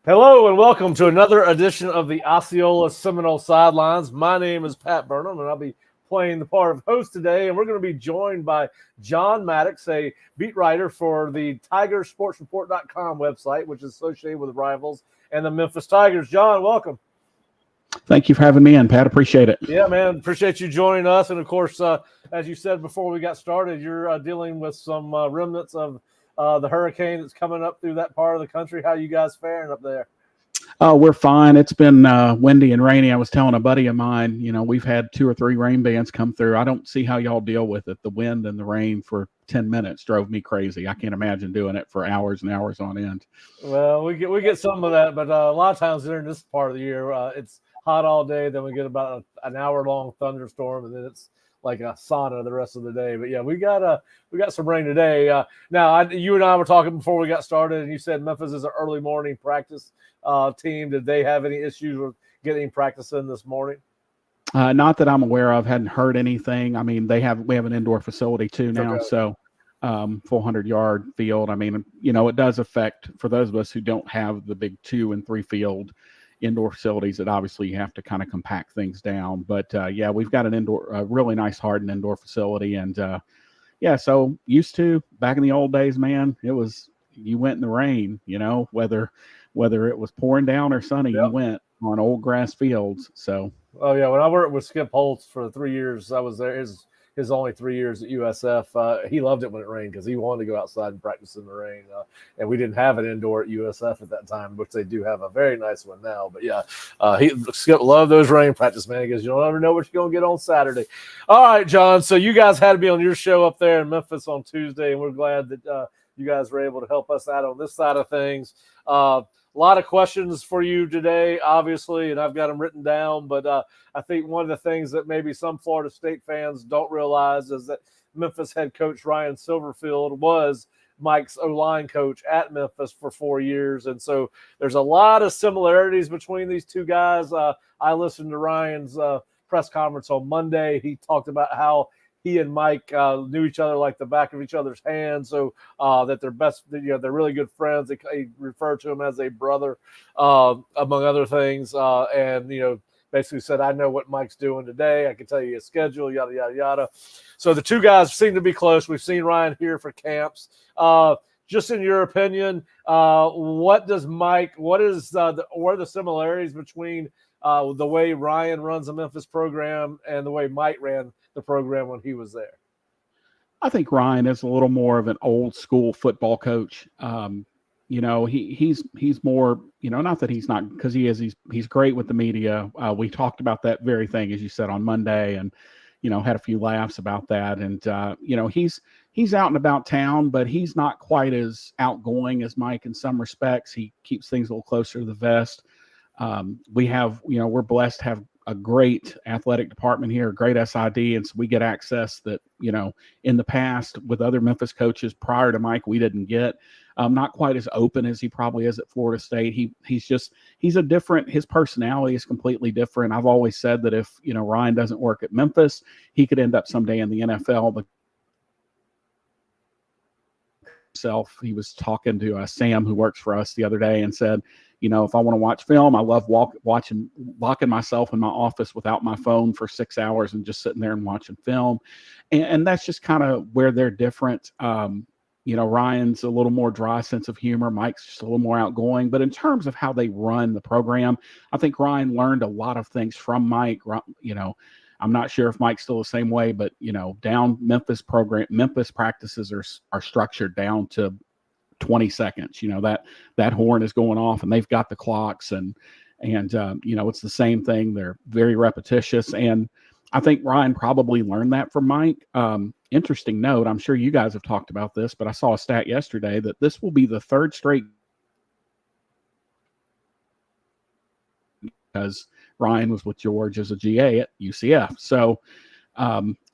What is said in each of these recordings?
Hello and welcome to another edition of the Osceola Seminole Sidelines. My name is Pat Burnham, and I'll be playing the part of host today. And we're going to be joined by John Maddox, a beat writer for the TigerSportsReport.com website, which is associated with Rivals and the Memphis Tigers. John, welcome. Thank you for having me in, Pat. Appreciate it. Yeah, man. Appreciate you joining us. And, of course, as you said before we got started, you're dealing with some remnants of the hurricane that's coming up through that part of the country. How you guys faring up there? We're fine. It's been windy and rainy. I was telling a buddy of mine, we've had 2 or 3 rain bands come through. I don't see how y'all deal with it. The wind and the rain for 10 minutes drove me crazy. I can't imagine doing it for hours and hours on end. Well, we get some of that, but a lot of times during this part of the year, it's hot all day. Then we get about an hour-long thunderstorm, and then it's like a sauna the rest of the day. But yeah, we got some rain today. Now, you and I were talking before we got started, and you said Memphis is an early morning practice team. Did they have any issues with getting practice in this morning? Not that I'm aware of. Hadn't heard anything. I mean, we have an indoor facility too now, Okay. so 400-yard field. I mean, it does affect, for those of us who don't have the big 2 and 3 field indoor facilities, that obviously you have to kind of compact things down. But yeah, we've got a really nice hardened indoor facility, and yeah, so used to back in the old days, man. It was, you went in the rain, whether it was pouring down or sunny, Yep. You went on old grass fields. So Oh yeah, when I worked with Skip Holtz for the 3 years I was there, his only 3 years at USF, he loved it when it rained because he wanted to go outside and practice in the rain. And we didn't have an indoor at USF at that time, which they do have a very nice one now. But yeah, Skip loved those rain practice, man, because you don't ever know what you're going to get on Saturday. All right, John. So you guys had to be on your show up there in Memphis on Tuesday, and we're glad that you guys were able to help us out on this side of things. A lot of questions for you today, obviously, and I've got them written down. But I think one of the things that maybe some Florida State fans don't realize is that Memphis head coach Ryan Silverfield was Mike's O-line coach at Memphis for 4 years. And so there's a lot of similarities between these two guys. I listened to Ryan's press conference on Monday. He talked about how he and Mike knew each other like the back of each other's hands, so that they're they're really good friends. They refer to him as a brother, among other things, and basically said, "I know what Mike's doing today. I can tell you his schedule, yada yada yada." So the two guys seem to be close. We've seen Ryan here for camps. Just in your opinion, what are the similarities between the way Ryan runs the Memphis program and the way Mike ran the program when he was there? I think Ryan is a little more of an old school football coach. He's more, not that he's not, because he's great with the media. We talked about that very thing, as you said, on Monday, and had a few laughs about that. And he's out and about town, but he's not quite as outgoing as Mike in some respects. He keeps things a little closer to the vest. We're blessed to have a great athletic department here, a great SID, and so we get access that, in the past with other Memphis coaches prior to Mike, we didn't get. Not quite as open as he probably is at Florida State. His personality is completely different. I've always said that if, Ryan doesn't work at Memphis, he could end up someday in the NFL. But he was talking to Sam, who works for us, the other day, and said, if I want to watch film, I love locking myself in my office without my phone for 6 hours and just sitting there and watching film. And that's just kind of where they're different. Ryan's a little more dry sense of humor. Mike's just a little more outgoing. But in terms of how they run the program, I think Ryan learned a lot of things from Mike. I'm not sure if Mike's still the same way, but down Memphis practices are structured down to 20 seconds. That horn is going off, and they've got the clocks, and it's the same thing. They're very repetitious, and I think Ryan probably learned that from Mike. Interesting note, I'm sure you guys have talked about this, but I saw a stat yesterday that this will be the 3rd straight, because Ryan was with George as a GA at UCF. So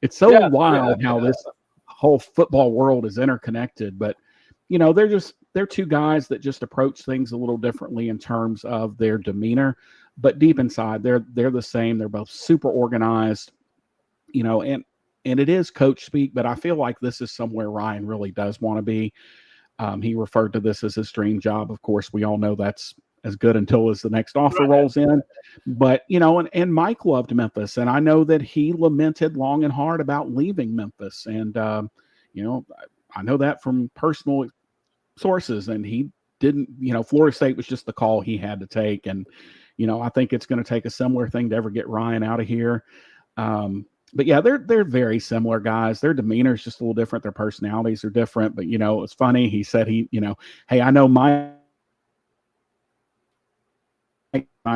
it's so wild how this whole football world is interconnected. But, they're two guys that just approach things a little differently in terms of their demeanor. But deep inside, they're the same. They're both super organized, and it is coach speak. But I feel like this is somewhere Ryan really does want to be. He referred to this as his dream job. Of course, we all know that's as good until as the next offer rolls in. But, and Mike loved Memphis, and I know that he lamented long and hard about leaving Memphis. And, I know that from personal sources, and he didn't, Florida State was just the call he had to take. And, I think it's going to take a similar thing to ever get Ryan out of here. But yeah, they're very similar guys. Their demeanor is just a little different. Their personalities are different. But, it's funny. He said hey, I know Mike,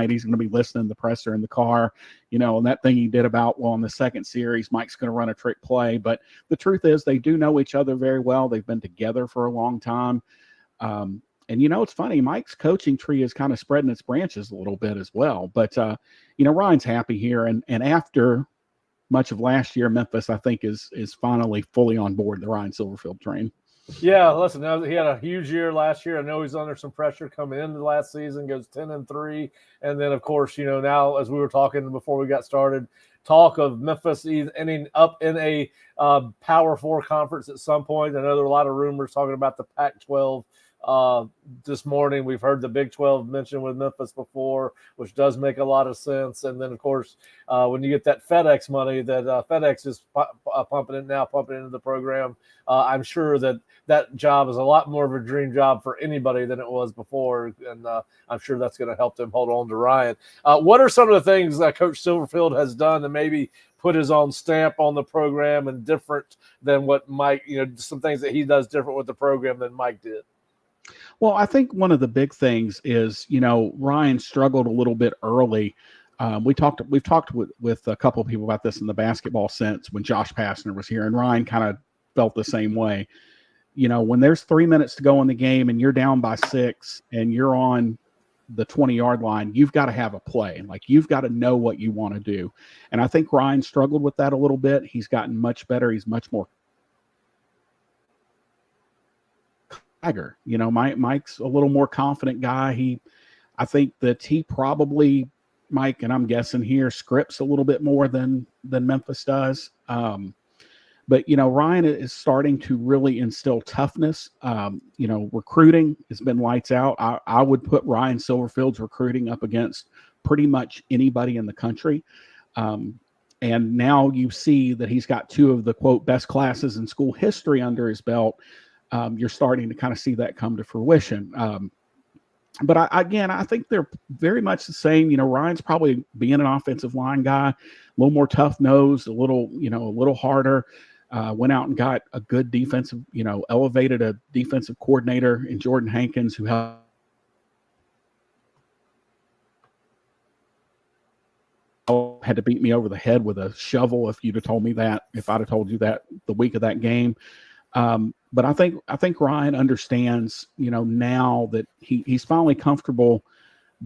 he's going to be listening to the presser in the car, and that thing he did about, in the second series, Mike's going to run a trick play. But the truth is they do know each other very well. They've been together for a long time. And, it's funny, Mike's coaching tree is kind of spreading its branches a little bit as well. But, Ryan's happy here. And after much of last year, Memphis, I think, is finally fully on board the Ryan Silverfield train. Yeah, listen, he had a huge year last year. I know he's under some pressure coming into the last season, goes 10-3. And then, of course, now as we were talking before we got started, talk of Memphis ending up in a Power 4 conference at some point. I know there are a lot of rumors talking about the Pac-12. This morning we've heard the Big 12 mentioned with Memphis before, which does make a lot of sense. And then, of course, when you get that FedEx money that FedEx is pumping into the program, I'm sure that job is a lot more of a dream job for anybody than it was before. And I'm sure that's going to help them hold on to Ryan. What are some of the things that Coach Silverfield has done to maybe put his own stamp on the program and different than what Mike, some things that he does different with the program than Mike did? Well, I think one of the big things is, Ryan struggled a little bit early. We've talked with a couple of people about this in the basketball sense when Josh Pastner was here, and Ryan kind of felt the same way. When there's 3 minutes to go in the game and you're down by 6 and you're on the 20-yard line, you've got to have a play. Like, you've got to know what you want to do. And I think Ryan struggled with that a little bit. He's gotten much better. He's much more Tiger. Mike's a little more confident guy. I think that he probably, Mike, and I'm guessing here, scripts a little bit more than Memphis does. But Ryan is starting to really instill toughness. Recruiting has been lights out. I would put Ryan Silverfield's recruiting up against pretty much anybody in the country. And now you see that he's got 2 of the, quote, best classes in school history under his belt. You're starting to kind of see that come to fruition. But I think they're very much the same. Ryan's probably being an offensive line guy, a little more tough nosed, a little harder. Went out and got a good defensive, elevated a defensive coordinator in Jordan Hankins, who had to beat me over the head with a shovel if I'd have told you that the week of that game. But I think Ryan understands, now that he's finally comfortable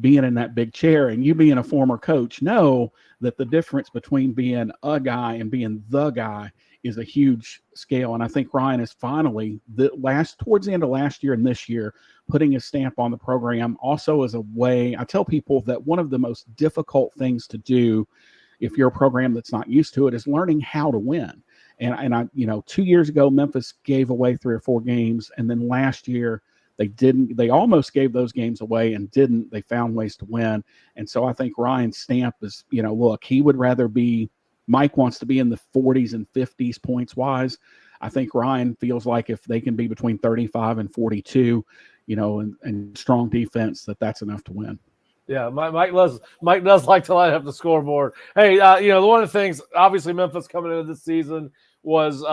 being in that big chair, and you being a former coach know that the difference between being a guy and being the guy is a huge scale. And I think Ryan is finally towards the end of last year and this year, putting his stamp on the program. Also, as a way, I tell people that one of the most difficult things to do if you're a program that's not used to it is learning how to win. And I 2 years ago, Memphis gave away 3 or 4 games. And then last year they almost gave those games away and didn't. They found ways to win. And so I think Ryan's stamp is, look, he would rather Mike wants to be in the 40s and 50s points wise. I think Ryan feels like if they can be between 35 and 42, and strong defense, that's enough to win. Yeah, Mike does like to light up the scoreboard. Hey, one of the things, obviously Memphis coming into this season was,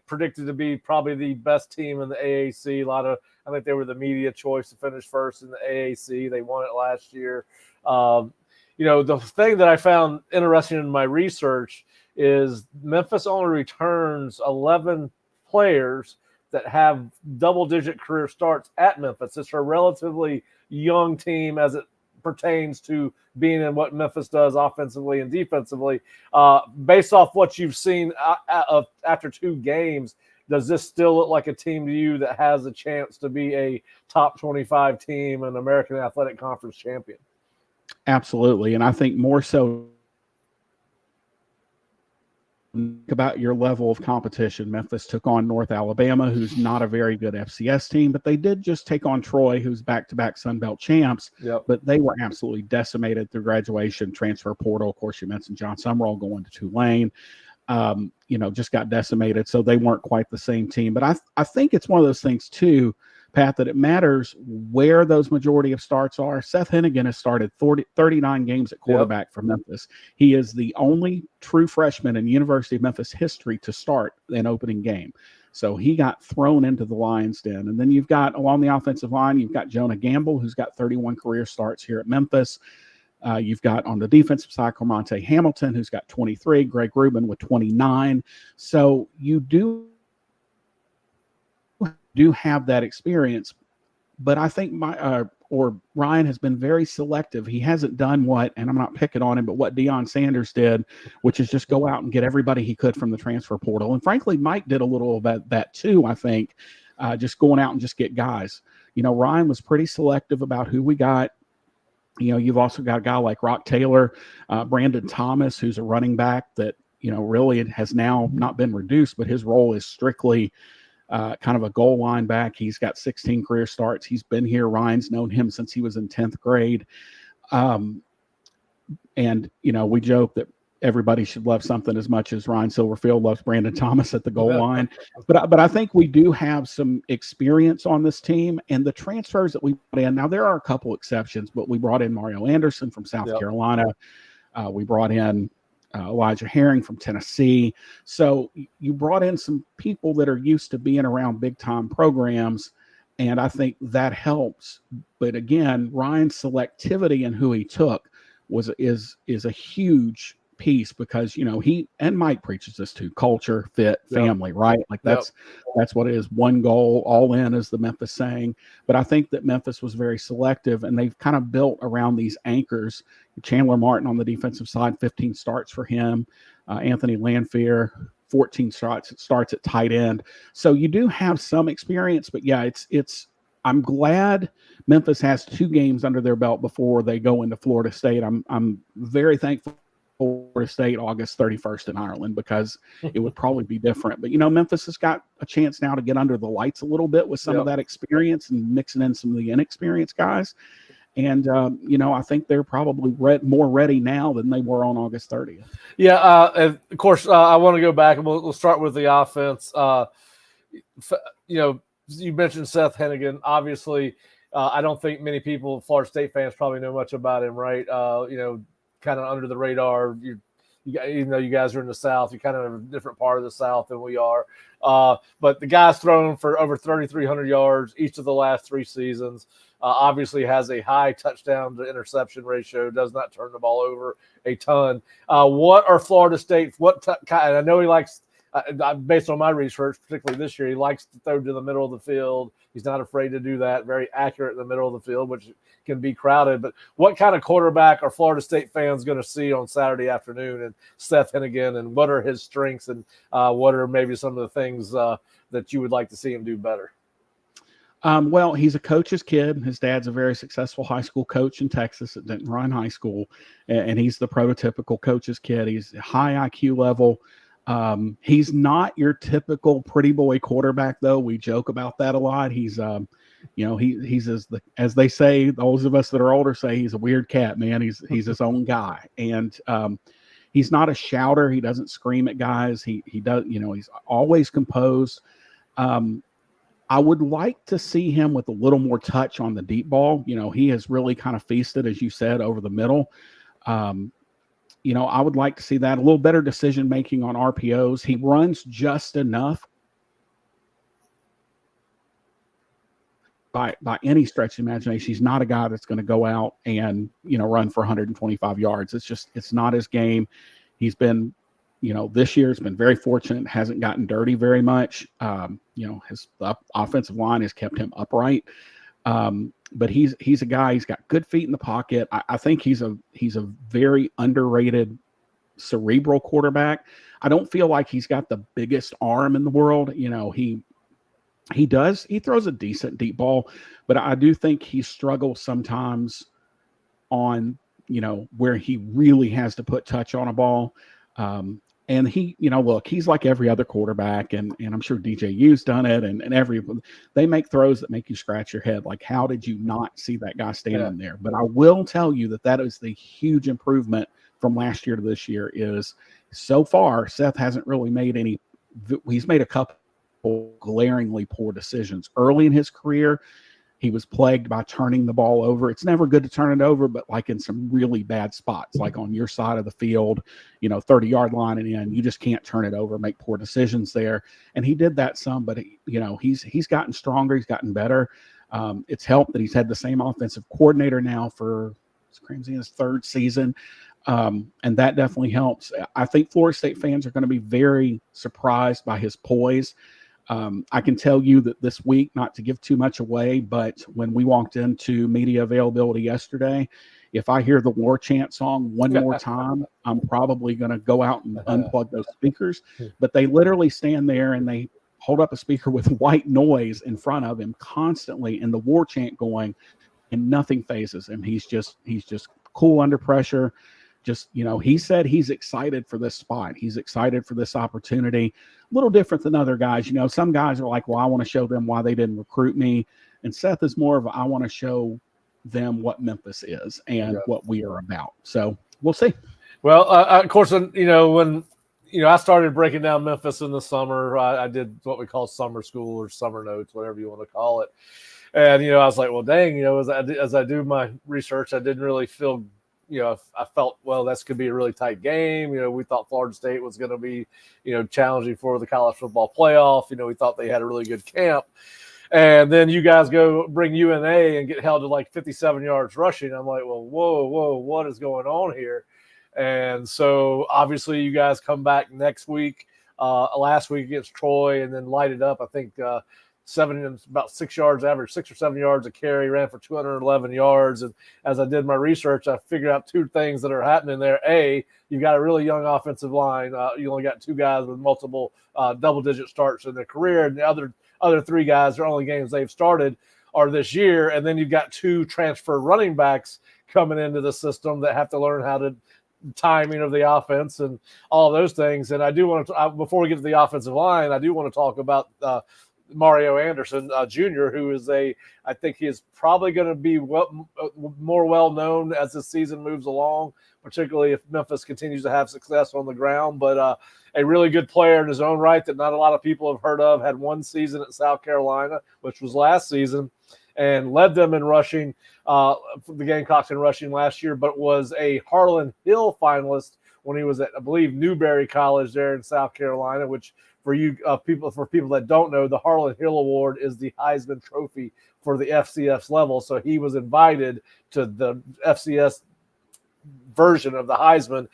predicted to be probably the best team in the AAC. I think they were the media choice to finish first in the AAC. They won it last year. The thing that I found interesting in my research is Memphis only returns 11 players that have double-digit career starts at Memphis. It's a relatively young team as it pertains to being in what Memphis does offensively and defensively. Based off what you've seen after 2 games, does this still look like a team to you that has a chance to be a top 25 team and American Athletic Conference champion? Absolutely. And I think more so think about your level of competition. Memphis took on North Alabama, who's not a very good FCS team, but they did just take on Troy, who's back-to-back Sun Belt champs. Yep. But they were absolutely decimated through graduation, transfer portal. Of course, you mentioned John Summerall going to Tulane. Just got decimated, so they weren't quite the same team. But I think it's one of those things too, Pat, that it matters where those majority of starts are. Seth Hennigan has started 39 games at quarterback for Memphis. He is the only true freshman in University of Memphis history to start an opening game. So he got thrown into the Lions' den. And then you've got, along the offensive line, you've got Jonah Gamble, who's got 31 career starts here at Memphis. You've got on the defensive side, Cormonte Hamilton, who's got 23, Greg Rubin with 29. So you do have that experience, but I think Ryan has been very selective. He hasn't done what, and I'm not picking on him, but what Deion Sanders did, which is just go out and get everybody he could from the transfer portal. And frankly, Mike did a little of that too, I think, just going out and just get guys. Ryan was pretty selective about who we got. You've also got a guy like Rock Taylor, Brandon Thomas, who's a running back that, really has now not been reduced, but his role is strictly kind of a goal line back. He's got 16 career starts. He's been here. Ryan's known him since he was in 10th grade. We joke that everybody should love something as much as Ryan Silverfield loves Brandon Thomas at the goal line. But I think we do have some experience on this team, and the transfers that we brought in. Now, there are a couple exceptions, but we brought in Mario Anderson from South Carolina. We brought in Elijah Herring from Tennessee. So you brought in some people that are used to being around big-time programs, and I think that helps. But again, Ryan's selectivity in who he took is a huge piece, because he and Mike preaches this too: culture, fit, family, right? Like that's what it is. One goal, all in, is the Memphis saying. But I think that Memphis was very selective, and they've kind of built around these anchors. Chandler Martin on the defensive side, 15 starts for him. Anthony Lanfear, 14 starts at tight end. So you do have some experience, but it's I'm glad Memphis has 2 games under their belt before they go into Florida State. I'm very thankful Florida State August 31st in Ireland, because it would probably be different. But, Memphis has got a chance now to get under the lights a little bit with some of that experience and mixing in some of the inexperienced guys. And, I think they're probably more ready now than they were on August 30th. Yeah, and of course, I want to go back, and we'll start with the offense. You mentioned Seth Hennigan. Obviously, I don't think many people, Florida State fans, probably know much about him, right? Kind of under the radar. Even though you guys are in the South, you're kind of in a different part of the South than we are. But the guy's thrown for over 3,300 yards each of the last 3 seasons. Obviously has a high touchdown to interception ratio, does not turn the ball over a ton. What are Florida State? And I know he likes, based on my research, particularly this year, he likes to throw to the middle of the field. He's not afraid to do that. Very accurate in the middle of the field, which can be crowded. But what kind of quarterback are Florida State fans going to see on Saturday afternoon and Seth Hennigan, and what are his strengths, and what are maybe some of the things that you would like to see him do better? Well, he's a coach's kid. His dad's a very successful high school coach in Texas at Denton Ryan High School, and he's the prototypical coach's kid. He's high IQ level. He's not your typical pretty boy quarterback, though. We joke about that a lot. He's he's as they say, those of us that are older say, he's a weird cat, man. He's his own guy, and he's not a shouter. He doesn't scream at guys. He does, he's always composed. I would like to see him with a little more touch on the deep ball. He has really kind of feasted, as you said, over the middle. I would like to see that, a little better decision making on RPOs. He runs just enough by any stretch of imagination. He's not a guy that's going to go out and run for 125 yards. It's not his game. He's been, this year has been very fortunate, hasn't gotten dirty very much. His offensive line has kept him upright. But he's a guy, he's got good feet in the pocket. I think he's a very underrated cerebral quarterback. I don't feel like he's got the biggest arm in the world. He throws a decent deep ball, but I do think he struggles sometimes on, where he really has to put touch on a ball. And he, look, he's like every other quarterback, and I'm sure DJU's done it, and they make throws that make you scratch your head. Like, how did you not see that guy standing there? But I will tell you that is the huge improvement from last year to this year. Is so far Seth hasn't really made any. He's made a couple glaringly poor decisions early in his career. He was plagued by turning the ball over. It's never good to turn it over, but like in some really bad spots, like on your side of the field, 30-yard line and in, you just can't turn it over, make poor decisions there. And he did that some, but he's gotten stronger. He's gotten better. It's helped that he's had the same offensive coordinator now for his third season. And that definitely helps. I think Florida State fans are going to be very surprised by his poise. I can tell you that this week, not to give too much away, but when we walked into media availability yesterday, if I hear the War Chant song one more time, I'm probably going to go out and unplug those speakers. But they literally stand there and they hold up a speaker with white noise in front of him constantly, and the War Chant going, and nothing phases him. He's just cool under pressure. He said he's excited for this spot. He's excited for this opportunity. A little different than other guys. Some guys are like, well, I want to show them why they didn't recruit me. And Seth is more of I want to show them what Memphis is and what we are about. So we'll see. Well, of course, when I started breaking down Memphis in the summer, I did what we call summer school or summer notes, whatever you want to call it. And, I was like, well, dang, as I do my research, I didn't really feel I felt, well, this could be a really tight game. We thought Florida State was going to be, challenging for the college football playoff. We thought they had a really good camp. And then you guys go bring UNA and get held to like 57 yards rushing. I'm like, well, whoa, what is going on here? And so obviously you guys come back next week, last week against Troy, and then light it up. I think about 6 yards average, 6 or 7 yards a carry, ran for 211 yards. And as I did my research, I figured out two things that are happening there. A, you've got a really young offensive line. You only got two guys with multiple double-digit starts in their career, and the other three guys, their only games they've started are this year. And then you've got two transfer running backs coming into the system that have to learn how to timing of the offense and all those things. And I do want to, before we get to the offensive line, I do want to talk about Mario Anderson Jr., who is I think he is probably going to be more well-known as the season moves along, particularly if Memphis continues to have success on the ground. But a really good player in his own right that not a lot of people have heard of, had one season at South Carolina, which was last season, and led them in rushing, the Gamecocks in rushing last year, but was a Harlan Hill finalist when he was at, I believe, Newberry College there in South Carolina, which for you people that don't know, the Harlan Hill Award is the Heisman Trophy for the FCS level. So he was invited to the FCS version of the Heisman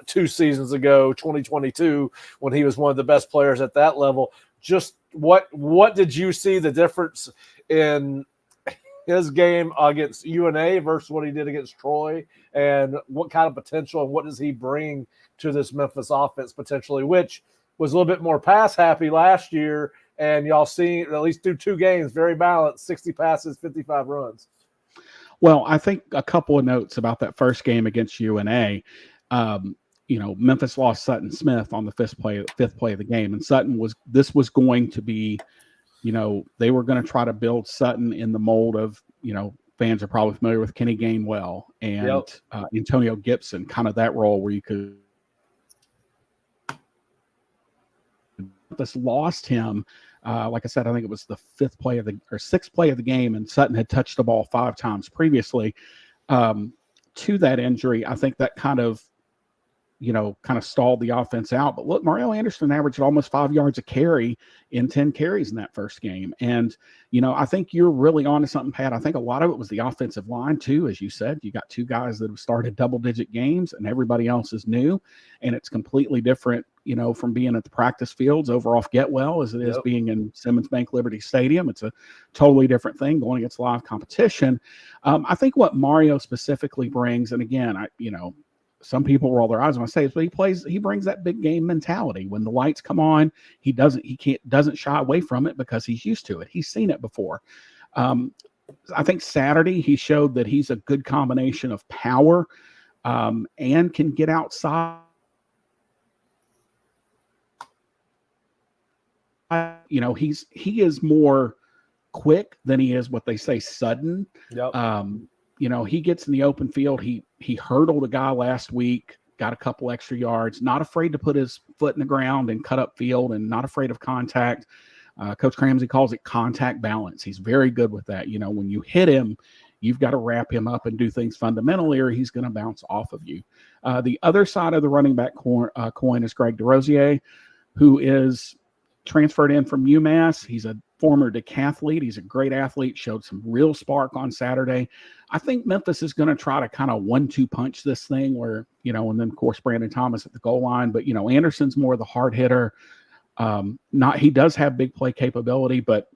2 seasons ago, 2022, when he was one of the best players at that level. Just what did you see the difference in his game against UNA versus what he did against Troy, and what kind of potential and what does he bring to this Memphis offense potentially, which was a little bit more pass happy last year, and y'all seen at least through 2 games, very balanced, 60 passes, 55 runs. Well, I think a couple of notes about that first game against UNA. Memphis lost Sutton Smith on the fifth play of the game, and this was going to be, they were going to try to build Sutton in the mold of, fans are probably familiar with Kenny Gainwell and Antonio Gibson, kind of that role where you could. Memphis lost him. Like I said, I think it was the 6th play of the game, and Sutton had touched the ball 5 times previously. To that injury, I think that kind of stalled the offense out. But look, Mario Anderson averaged almost 5 yards a carry in 10 carries in that first game. And, I think you're really onto something, Pat. I think a lot of it was the offensive line too. As you said, you got 2 guys that have started double-digit games and everybody else is new. And it's completely different, from being at the practice fields over off Getwell as it is being in Simmons Bank Liberty Stadium. It's a totally different thing going against live competition. I think what Mario specifically brings, and again, some people roll their eyes when I say it, but he brings that big game mentality. When the lights come on, he doesn't shy away from it because he's used to it. He's seen it before. I think Saturday he showed that he's a good combination of power and can get outside he is more quick than he is what they say sudden. Yep. He gets in the open field. He hurdled a guy last week, got a couple extra yards, not afraid to put his foot in the ground and cut up field, and not afraid of contact. Coach Cramsey calls it contact balance. He's very good with that. When you hit him, you've got to wrap him up and do things fundamentally, or he's going to bounce off of you. The other side of the running back coin is Greg DeRosier, who is transferred in from UMass. He's a former decathlete. He's a great athlete, showed some real spark on Saturday. I think Memphis is going to try to kind of 1-2 punch this thing where, and then of course Brandon Thomas at the goal line, but Anderson's more the hard hitter. He does have big play capability, but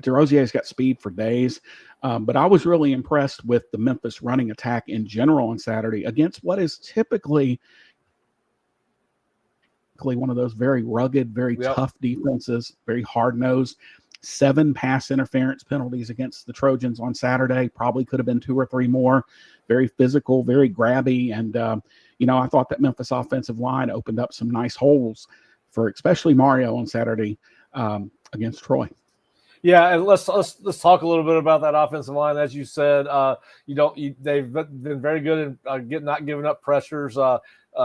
DeRosier's got speed for days. But I was really impressed with the Memphis running attack in general on Saturday against what is typically one of those very rugged, very tough defenses, very hard-nosed. 7 pass interference penalties against the Trojans on Saturday. Probably could have been 2 or 3 more. Very physical, very grabby. And, I thought that Memphis offensive line opened up some nice holes for especially Mario on Saturday against Troy. Yeah, and let's talk a little bit about that offensive line. As you said, they've been very good in not giving up pressures.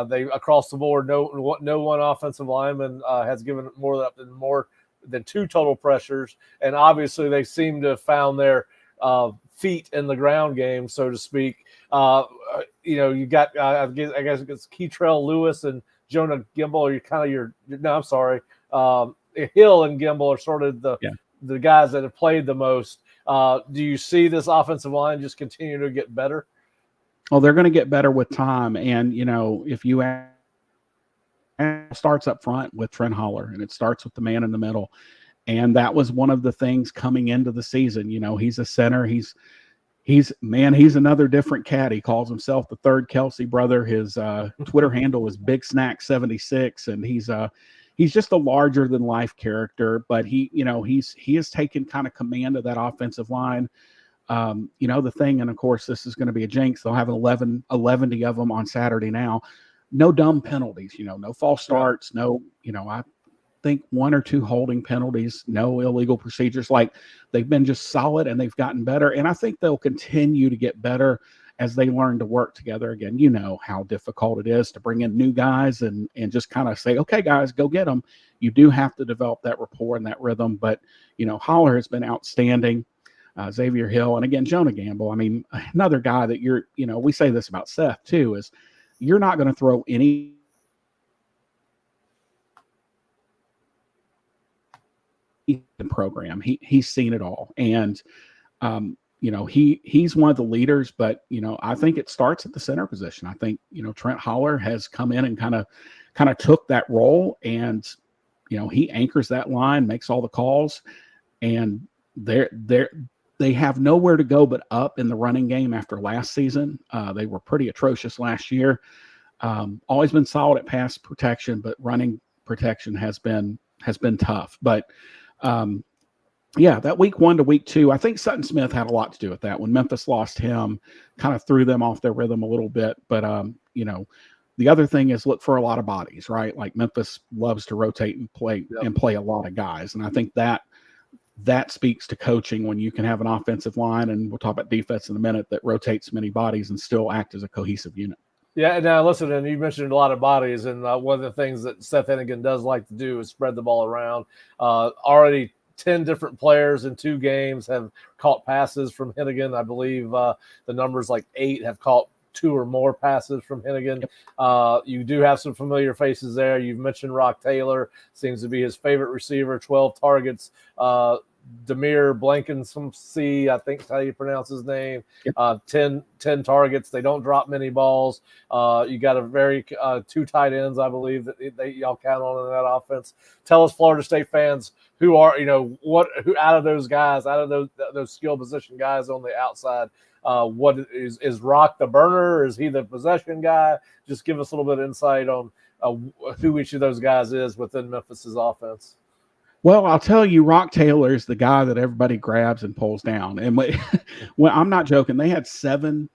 They across the board, no one offensive lineman has given more than 2 total pressures, and obviously they seem to have found their feet in the ground game, so to speak. You got I guess it's Keitrell Lewis and Jonah Gimble. Hill and Gimble are sort of the guys that have played the most. Do you see this offensive line just continue to get better? Well, they're going to get better with time. And, if you starts up front with Trent Holler, and it starts with the man in the middle. And that was one of the things coming into the season. He's a center. He's another different cat. He calls himself the third Kelsey brother. His Twitter handle is Big Snack 76. And he's just a larger than life character, but he has taken kind of command of that offensive line. The thing, and of course this is going to be a jinx. They'll have 11 of them on Saturday now. No dumb penalties, no false starts, no, I think 1 or 2 holding penalties, no illegal procedures. Like, they've been just solid and they've gotten better. And I think they'll continue to get better as they learn to work together again. You know how difficult it is to bring in new guys and just kind of say, okay, guys, go get them. You do have to develop that rapport and that rhythm. But, Holler has been outstanding. Xavier Hill, and again, Jonah Gamble. I mean, another guy that we say this about Seth too, is you're not going to throw any program. He's seen it all. And, he's one of the leaders, but, I think it starts at the center position. I think, Trent Holler has come in and kind of took that role, and, he anchors that line, makes all the calls, and they have nowhere to go but up in the running game after last season. They were pretty atrocious last year. Always been solid at pass protection, but running protection has been tough. But that week 1 to week 2, I think Sutton Smith had a lot to do with that. When Memphis lost him, kind of threw them off their rhythm a little bit. But the other thing is look for a lot of bodies, right? Like, Memphis loves to rotate and play a lot of guys, and I think that speaks to coaching when you can have an offensive line, and we'll talk about defense in a minute, that rotates many bodies and still act as a cohesive unit. Yeah, now listen, and you mentioned a lot of bodies, and one of the things that Seth Hennigan does like to do is spread the ball around. Already 10 different players in 2 games have caught passes from Hennigan. I believe the numbers like 8 have caught 2 or more passes from Hennigan. Yep. You do have some familiar faces there. You've mentioned Rock Taylor, seems to be his favorite receiver, 12 targets. Demir Blankensee, I think is how you pronounce his name. Yep. 10 targets. They don't drop many balls. You got a very 2 tight ends, I believe, that y'all count on in that offense. Tell us, Florida State fans, who out of those guys, out of those skill position guys on the outside, what is Rock the burner? Is he the possession guy? Just give us a little bit of insight on who each of those guys is within Memphis's offense. Well, I'll tell you, Rock Taylor is the guy that everybody grabs and pulls down. And well, I'm not joking. They had 7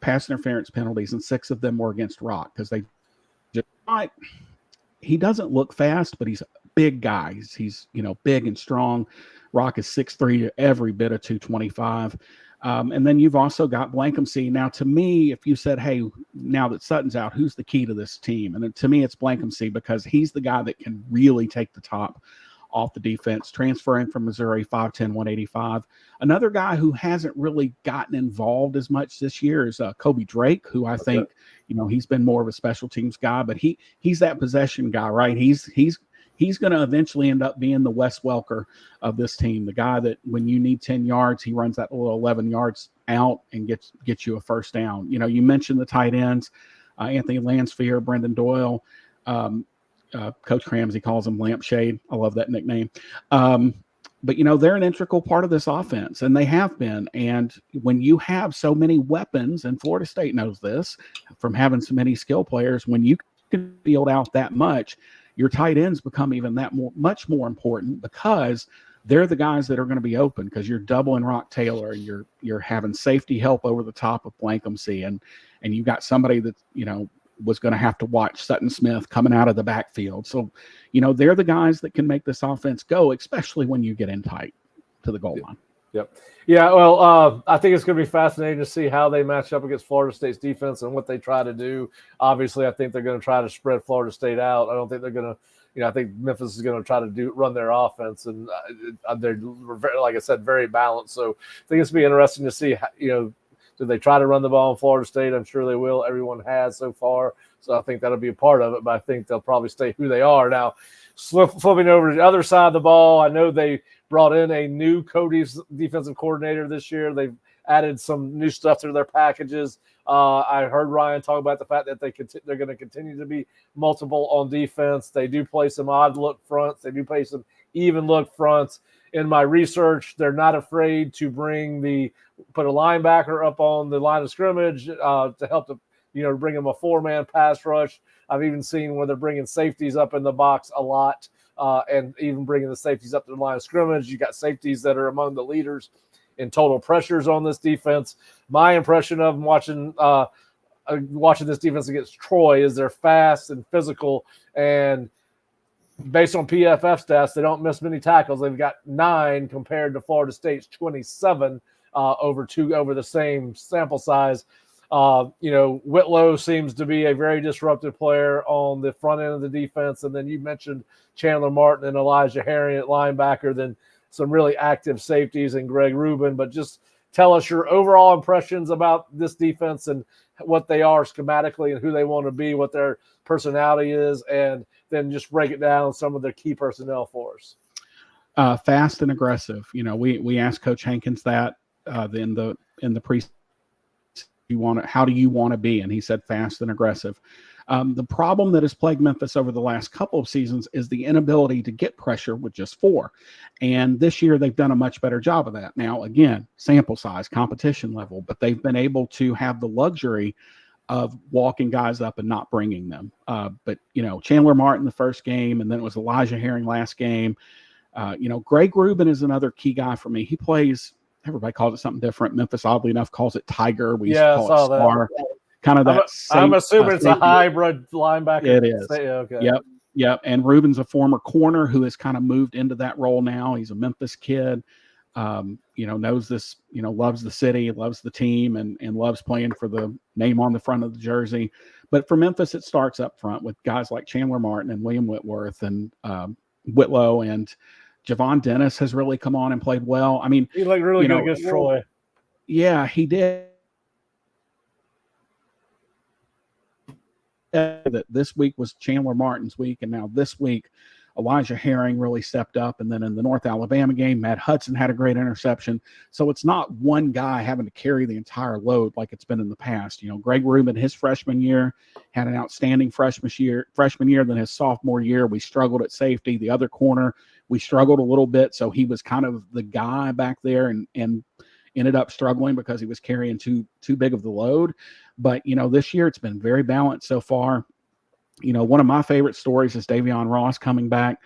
pass interference penalties, and 6 of them were against Rock, because he doesn't look fast, but he's big guy. He's big and strong. Rock is 6'3", every bit of 225. And then you've also got Blankensee. Now, to me, if you said, hey, now that Sutton's out, who's the key to this team? And to me, it's Blankensee, because he's the guy that can really take the top off the defense, transferring from Missouri, 5'10", 185. Another guy who hasn't really gotten involved as much this year is Kobe Drake, who I think, he's been more of a special teams guy, but he's that possession guy, right? He's going to eventually end up being the Wes Welker of this team, the guy that when you need 10 yards, he runs that little 11 yards out and gets you a first down. You mentioned the tight ends, Anthony Lansfield, Brendan Doyle, Coach Cramsey calls him Lampshade. I love that nickname. But, they're an integral part of this offense, and they have been. And when you have so many weapons, and Florida State knows this from having so many skill players, when you can field out that much, your tight ends become even much more important, because they're the guys that are going to be open, because you're doubling Rock Taylor, and you're having safety help over the top of Blankensee, and you've got somebody that was going to have to watch Sutton Smith coming out of the backfield. So, they're the guys that can make this offense go, especially when you get in tight to the goal line. Yep. Yeah, well, I think it's going to be fascinating to see how they match up against Florida State's defense and what they try to do. Obviously, I think they're going to try to spread Florida State out. I don't think they're going to, I think Memphis is going to try to run their offense, and they're, like I said, very balanced. So I think it's going to be interesting to see, do they try to run the ball in Florida State? I'm sure they will. Everyone has so far. So I think that'll be a part of it, but I think they'll probably stay who they are. Now, flipping over to the other side of the ball, I know they brought in a new Cody's defensive coordinator this year. They've added some new stuff to their packages. I heard Ryan talk about the fact that they're going to continue to be multiple on defense. They do play some odd look fronts. They do play some even look fronts. In my research, they're not afraid to put a linebacker up on the line of scrimmage to help bring them a four-man pass rush. I've even seen where they're bringing safeties up in the box a lot, and even bringing the safeties up to the line of scrimmage. You got safeties that are among the leaders in total pressures on this defense. My impression of watching this defense against Troy is they're fast and physical, and based on PFF stats, they don't miss many tackles. They've got 9 compared to Florida State's 27 over the same sample size. Whitlow seems to be a very disruptive player on the front end of the defense. And then you mentioned Chandler Martin and Elijah Herring at linebacker, then some really active safeties and Greg Rubin. But just tell us your overall impressions about this defense and what they are schematically and who they want to be, what their personality is, and then just break it down some of their key personnel for us. Fast and aggressive. We asked Coach Hankins that in the pre. How do you want to be? And he said fast and aggressive. The problem that has plagued Memphis over the last couple of seasons is the inability to get pressure with just 4. And this year they've done a much better job of that. Now, again, sample size, competition level, but they've been able to have the luxury of walking guys up and not bringing them. But Chandler Martin the first game, and then it was Elijah Herring last game. Greg Rubin is another key guy for me. He plays, everybody calls it something different. Memphis, oddly enough, calls it Tiger. We used to call it Star. That. Kind of that. I'm assuming it's a hybrid linebacker. It is. Okay. Yep. And Rubin's a former corner who has kind of moved into that role now. He's a Memphis kid. Knows this, loves the city, loves the team, and loves playing for the name on the front of the jersey. But for Memphis, it starts up front with guys like Chandler Martin and William Whitworth and Whitlow, and Javon Dennis has really come on and played well. I mean, he looked really good against Troy. Yeah, he did. That this week was Chandler Martin's week, and now this week Elijah Herring really stepped up. And then in the North Alabama game, Matt Hudson had a great interception. So it's not one guy having to carry the entire load like it's been in the past. Greg Rubin, his freshman year, had an outstanding freshman year. Then his sophomore year, we struggled at safety. The other corner, we struggled a little bit. So he was kind of the guy back there and ended up struggling because he was carrying too big of the load. But, this year it's been very balanced so far. One of my favorite stories is Davion Ross coming back.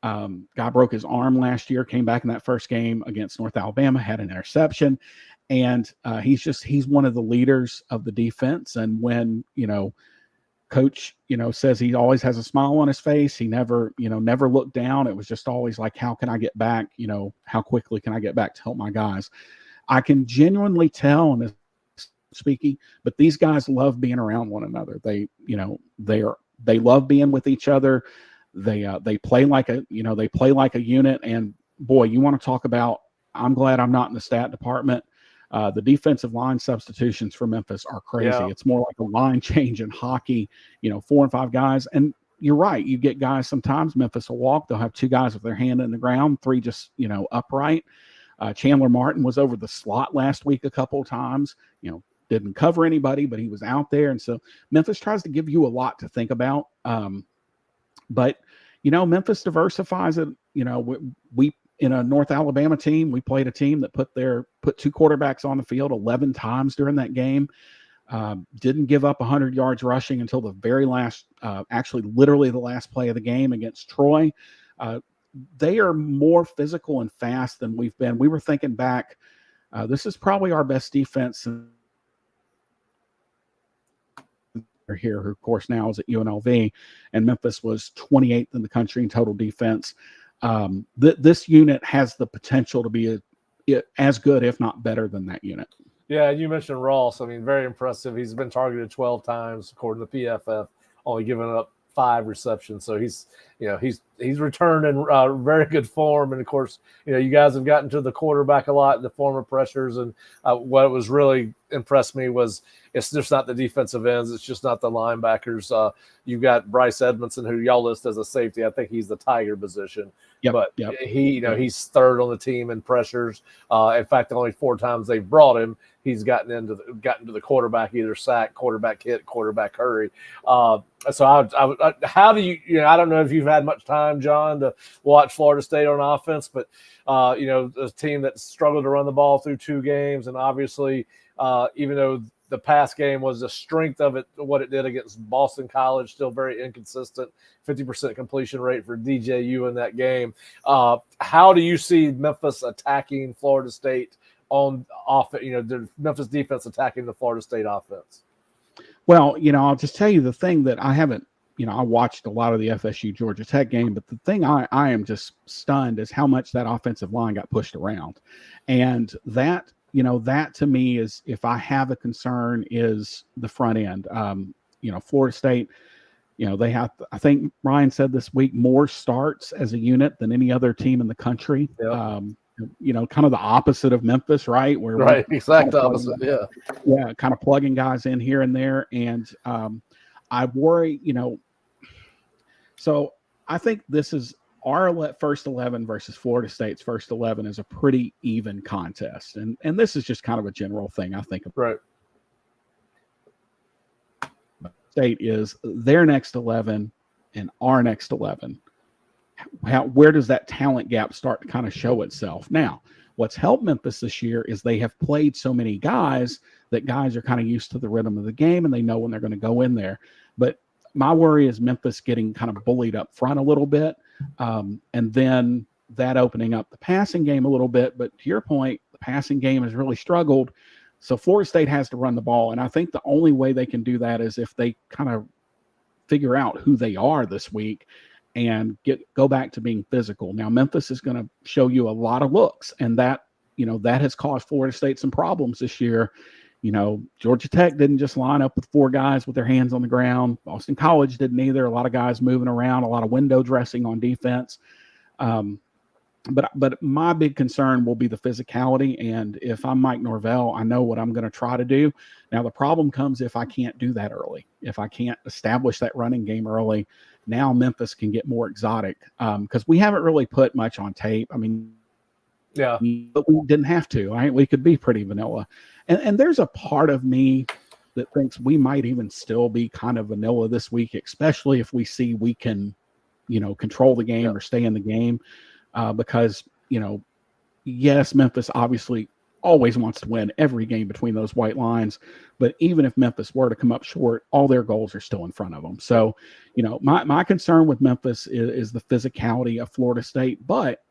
Guy broke his arm last year, came back in that first game against North Alabama, had an interception. And he's one of the leaders of the defense. And when, Coach, says he always has a smile on his face. He never looked down. It was just always like, how can I get back? How quickly can I get back to help my guys? I can genuinely tell, and speaking, but these guys love being around one another. They love being with each other. They play like a unit. And boy, you want to talk about, I'm glad I'm not in the stat department. The defensive line substitutions for Memphis are crazy. Yeah. It's more like a line change in hockey, 4 and 5 guys. And you're right. You get guys, sometimes Memphis will walk. They'll have 2 guys with their hand in the ground, 3 just, upright. Chandler Martin was over the slot last week a couple of times, didn't cover anybody, but he was out there. And so Memphis tries to give you a lot to think about. But Memphis diversifies it. We in a North Alabama team, we played a team that put 2 quarterbacks on the field 11 times during that game. Didn't give up 100 yards rushing until the very last, actually literally the last play of the game against Troy. They are more physical and fast than we've been. We were thinking back, this is probably our best defense here, who of course now is at UNLV, and Memphis was 28th in the country in total defense. This unit has the potential to be as good, if not better, than that unit. Yeah, and you mentioned Ross. I mean, very impressive. He's been targeted 12 times according to PFF, only giving up 5 receptions. So he's returned in very good form. And of course, you guys have gotten to the quarterback a lot in the form of pressures. And what was really impressed me was it's just not the defensive ends. It's just not the linebackers. You've got Bryce Edmondson, who y'all list as a safety. I think he's the Tiger position. Yep, but yep. He's third on the team in pressures. In fact, only 4 times they've brought him, he's gotten to the quarterback, either sack, quarterback hit, quarterback hurry. So how do you, I don't know if you've had much time, John, to watch Florida State on offense, but a team that struggled to run the ball through 2 games, and obviously even though the pass game was the strength of it, what it did against Boston College, still very inconsistent, 50% completion rate for DJU in that game. How do you see Memphis attacking Florida State on offense? The Memphis defense attacking the Florida State offense. Well, I'll just tell you the thing that I haven't, I watched a lot of the FSU Georgia Tech game, but the thing I am just stunned is how much that offensive line got pushed around. And that to me is, if I have a concern, is the front end. Florida State, they have, I think Ryan said this week, more starts as a unit than any other team in the country. Yep. Kind of the opposite of Memphis, right? Right, exact opposite. Yeah, kind of plugging guys in here and there. And I worry, so I think this is our first 11 versus Florida State's first 11 is a pretty even contest. And this is just kind of a general thing I think. Right. State is their next 11 and our next 11. Where does that talent gap start to kind of show itself? Now, what's helped Memphis this year is they have played so many guys that guys are kind of used to the rhythm of the game and they know when they're going to go in there. But my worry is Memphis getting kind of bullied up front a little bit, and then that opening up the passing game a little bit. But to your point, the passing game has really struggled. So Florida State has to run the ball. And I think the only way they can do that is if they kind of figure out who they are this week and go back to being physical. Now, Memphis is going to show you a lot of looks, and that has caused Florida State some problems this year. Georgia Tech didn't just line up with 4 guys with their hands on the ground. Boston College didn't either. A lot of guys moving around, a lot of window dressing on defense. But my big concern will be the physicality. And if I'm Mike Norvell, I know what I'm going to try to do. Now, the problem comes if I can't do that early. If I can't establish that running game early, now Memphis can get more exotic, because we haven't really put much on tape. I mean, yeah, but we didn't have to, right? We could be pretty vanilla. And there's a part of me that thinks we might even still be kind of vanilla this week, especially if we see we can, control the game or stay in the game. Because, yes, Memphis obviously always wants to win every game between those white lines. But even if Memphis were to come up short, all their goals are still in front of them. So, my concern with Memphis is the physicality of Florida State. But,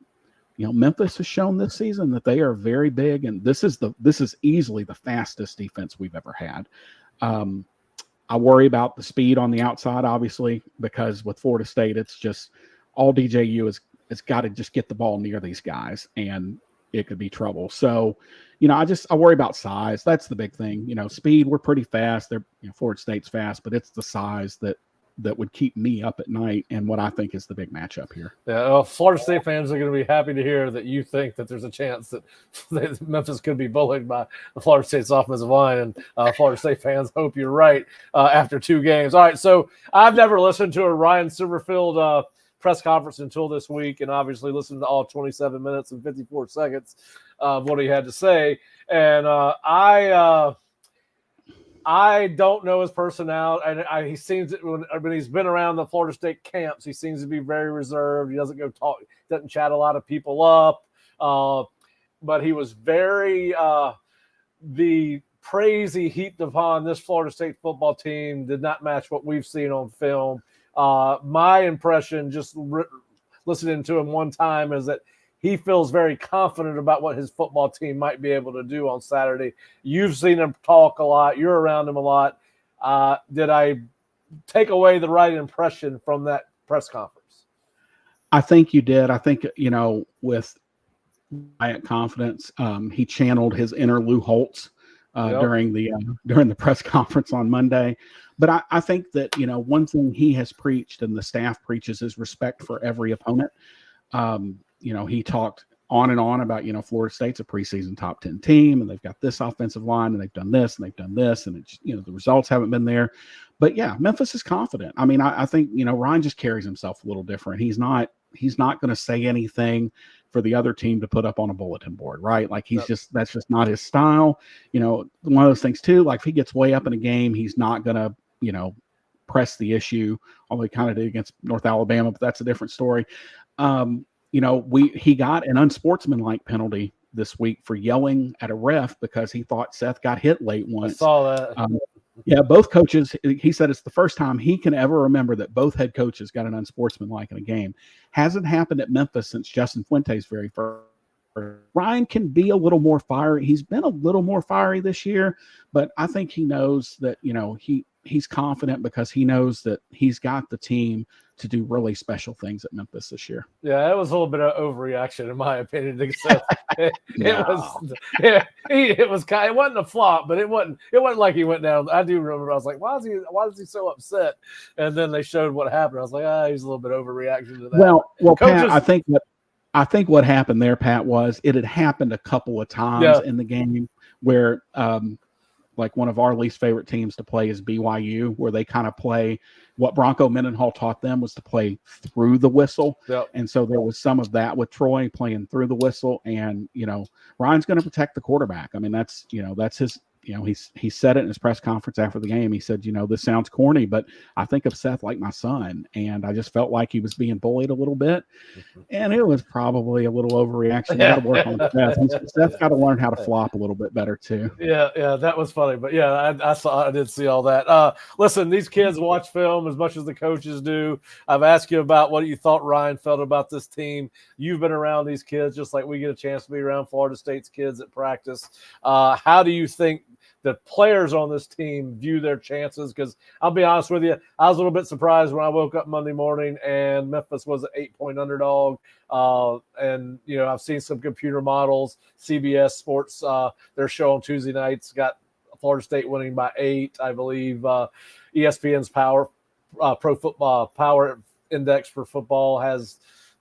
Memphis has shown this season that they are very big, and this is easily the fastest defense we've ever had. I worry about the speed on the outside, obviously, because with Florida State, it's just all DJU it's got to just get the ball near these guys, and it could be trouble. So, I worry about size. That's the big thing. Speed, we're pretty fast. Florida State's fast, but it's the size that would keep me up at night, and what I think is the big matchup here. Yeah, well, Florida State fans are going to be happy to hear that you think that there's a chance that Memphis could be bullied by the Florida State's offensive line, and Florida State fans hope you're right after 2 games. All right, so I've never listened to a Ryan Silverfield press conference until this week, and obviously listened to all 27 minutes and 54 seconds of what he had to say, and I don't know his personality, and he seems when he's been around the Florida State camps, he seems to be very reserved. He doesn't go talk, doesn't chat a lot of people up. But he was very the praise he heaped upon this Florida State football team did not match what we've seen on film. My impression, just listening to him one time, is that he feels very confident about what his football team might be able to do on Saturday. You've seen him talk a lot. You're around him a lot. Did I take away the right impression from that press conference? I think you did. I think, with quiet confidence, he channeled his inner Lou Holtz during the press conference on Monday. But I think that, one thing he has preached and the staff preaches is respect for every opponent. He talked on and on about, Florida State's a preseason top 10 team, and they've got this offensive line, and they've done this, and they've done this, and it's, the results haven't been there. But yeah, Memphis is confident. I mean, I think, Ryan just carries himself a little different. He's not going to say anything for the other team to put up on a bulletin board, right? Like that's just not his style. One of those things too, like if he gets way up in a game, he's not going to, press the issue, although he kind of did against North Alabama, but that's a different story. He got an unsportsmanlike penalty this week for yelling at a ref because he thought Seth got hit late once. I saw that. Both coaches, he said it's the first time he can ever remember that both head coaches got an unsportsmanlike in a game. Hasn't happened at Memphis since Justin Fuente's very first. Ryan can be a little more fiery. He's been a little more fiery this year, but I think he knows that, he's confident because he knows that he's got the team to do really special things at Memphis this year. Yeah, it was a little bit of overreaction, in my opinion. It wasn't a flop, but it wasn't like he went down. I do remember I was like, why is he so upset? And then they showed what happened. I was like, he's a little bit overreaction to that. Well, Pat, I think what happened there, Pat, was it had happened a couple of times in the game where like one of our least favorite teams to play is BYU, where they kind of play what Bronco Mendenhall taught them was to play through the whistle. Yep. And so there was some of that with Troy playing through the whistle. And, Ryan's going to protect the quarterback. I mean, that's his, he said it in his press conference after the game. He said, this sounds corny, but I think of Seth like my son. And I just felt like he was being bullied a little bit. And it was probably a little overreaction. You got to work on Seth. Seth's got to learn how to flop a little bit better too. Yeah, that was funny. But yeah, I did see all that. Listen, these kids watch film as much as the coaches do. I've asked you about what you thought Ryan felt about this team. You've been around these kids just like we get a chance to be around Florida State's kids at practice. How do you think the players on this team view their chances? Because I'll be honest with you, I was a little bit surprised when I woke up Monday morning and Memphis was an 8-point underdog. And, I've seen some computer models. CBS Sports, their show on Tuesday nights got Florida State winning by 8, I believe. ESPN's Pro Football Power Index for football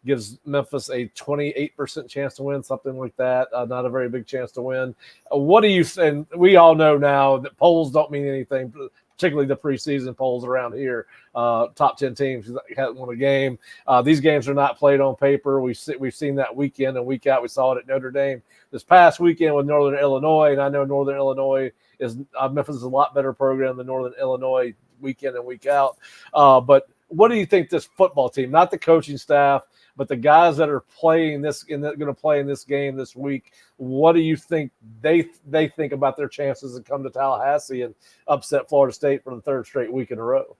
gives Memphis a 28% chance to win, something like that. Not a very big chance to win. What do you say? And we all know now that polls don't mean anything, particularly the preseason polls around here. Top 10 teams haven't won a game. These games are not played on paper. We've seen that week in and week out. We saw it at Notre Dame this past weekend with Northern Illinois, and I know Northern Illinois is Memphis is a lot better program than Northern Illinois week in and week out. But what do you think this football team, not the coaching staff, but the guys that are playing this and that are going to play in this game this week, what do you think they think about their chances to come to Tallahassee and upset Florida State for the 3rd straight week in a row?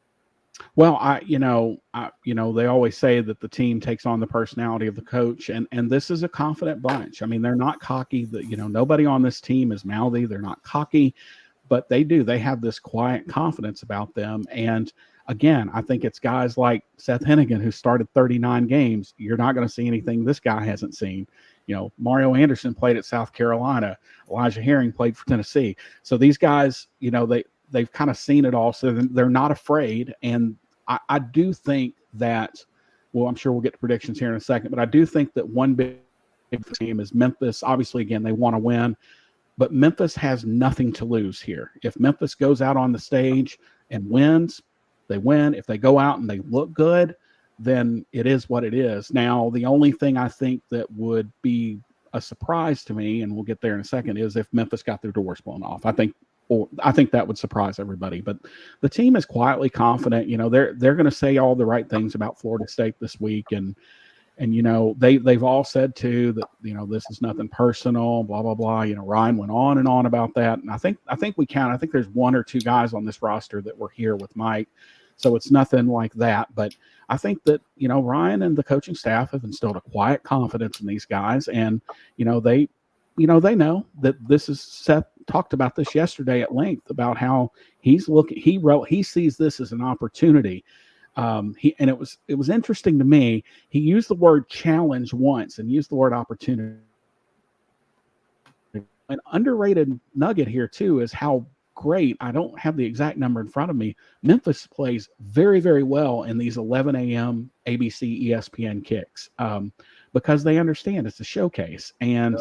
Well, they always say that the team takes on the personality of the coach, and this is a confident bunch. I mean, they're not cocky. Nobody on this team is mouthy. They're not cocky, but they do. They have this quiet confidence about them. And again, I think it's guys like Seth Hennigan, who started 39 games. You're not going to see anything this guy hasn't seen. Mario Anderson played at South Carolina. Elijah Herring played for Tennessee. So these guys, they've kind of seen it all. So they're not afraid. And I do think that, well, I'm sure we'll get to predictions here in a second, but I do think that one big team is Memphis. Obviously, again, they want to win, but Memphis has nothing to lose here. If Memphis goes out on the stage and wins, they win. If they go out and they look good, then it is what it is. Now, the only thing I think that would be a surprise to me, and we'll get there in a second, is if Memphis got their doors blown off. I think that would surprise everybody. But the team is quietly confident. They're going to say all the right things about Florida State this week, and they've all said too that this is nothing personal, blah blah blah. Ryan went on and on about that, and I think there's one or two guys on this roster that were here with Mike, so it's nothing like that. But I think that Ryan and the coaching staff have instilled a quiet confidence in these guys, and they know that this is Seth talked about this yesterday at length about how he sees this as an opportunity. It was interesting to me. He used the word challenge once and used the word opportunity. An underrated nugget here too is how great, I don't have the exact number in front of me, Memphis plays very, very well in these 11 a.m. ABC ESPN kicks because they understand it's a showcase. And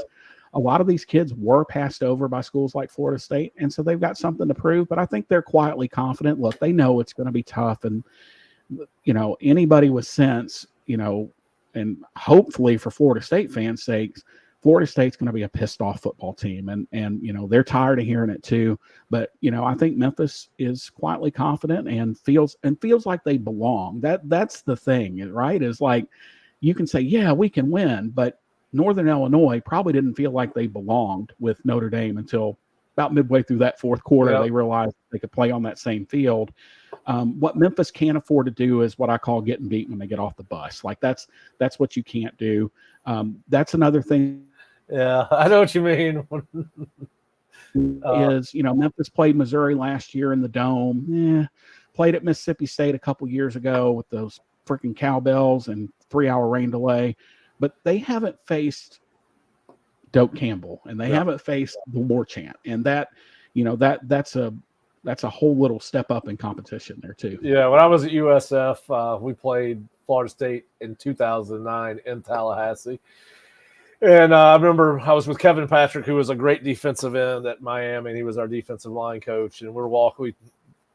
a lot of these kids were passed over by schools like Florida State, and so they've got something to prove. But I think they're quietly confident. Look, they know it's going to be tough, and anybody with sense, and hopefully for Florida State fans' sakes, Florida State's going to be a pissed off football team, and they're tired of hearing it too. But I think Memphis is quietly confident and feels like they belong. That's the thing, right? Is like you can say, yeah, we can win, but Northern Illinois probably didn't feel like they belonged with Notre Dame until about midway through that fourth quarter. Yep. They realized they could play on that same field. What Memphis can't afford to do is what I call getting beat when they get off the bus. Like that's what you can't do. That's another thing. Yeah, I know what you mean. Memphis played Missouri last year in the Dome. Played at Mississippi State a couple years ago with those freaking cowbells and 3-hour rain delay. But they haven't faced Doak Campbell, and they haven't faced the War Chant, and that's a whole little step up in competition there too. Yeah, when I was at USF, we played Florida State in 2009 in Tallahassee, and I remember I was with Kevin Patrick, who was a great defensive end at Miami, and he was our defensive line coach. And we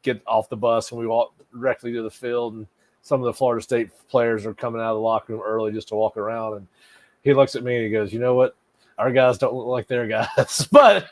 get off the bus and we walk directly to the field, and some of the Florida State players are coming out of the locker room early just to walk around. And he looks at me and he goes, "You know what? Our guys don't look like their guys." But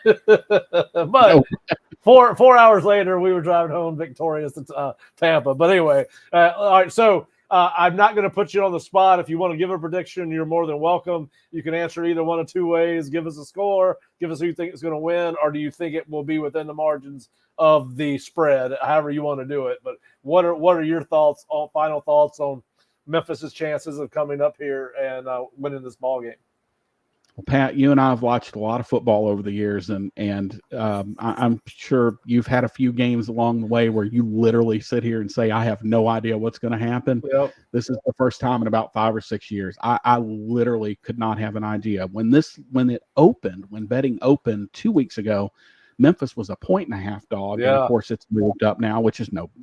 4 hours later, we were driving home victorious to Tampa. But anyway, all right. So I'm not going to put you on the spot. If you want to give a prediction, you're more than welcome. You can answer either one of two ways. Give us a score. Give us who you think is going to win, or do you think it will be within the margins of the spread? However you want to do it. But what are your thoughts? Final thoughts on Memphis's chances of coming up here and winning this ball game? Well, Pat, you and I have watched a lot of football over the years, and I'm sure you've had a few games along the way where you literally sit here and say, I have no idea what's going to happen. Yep. This is the first time in about 5 or 6 years. I literally could not have an idea. When betting opened 2 weeks ago, Memphis was a 1.5 dog. Yeah. And of course, it's moved up now,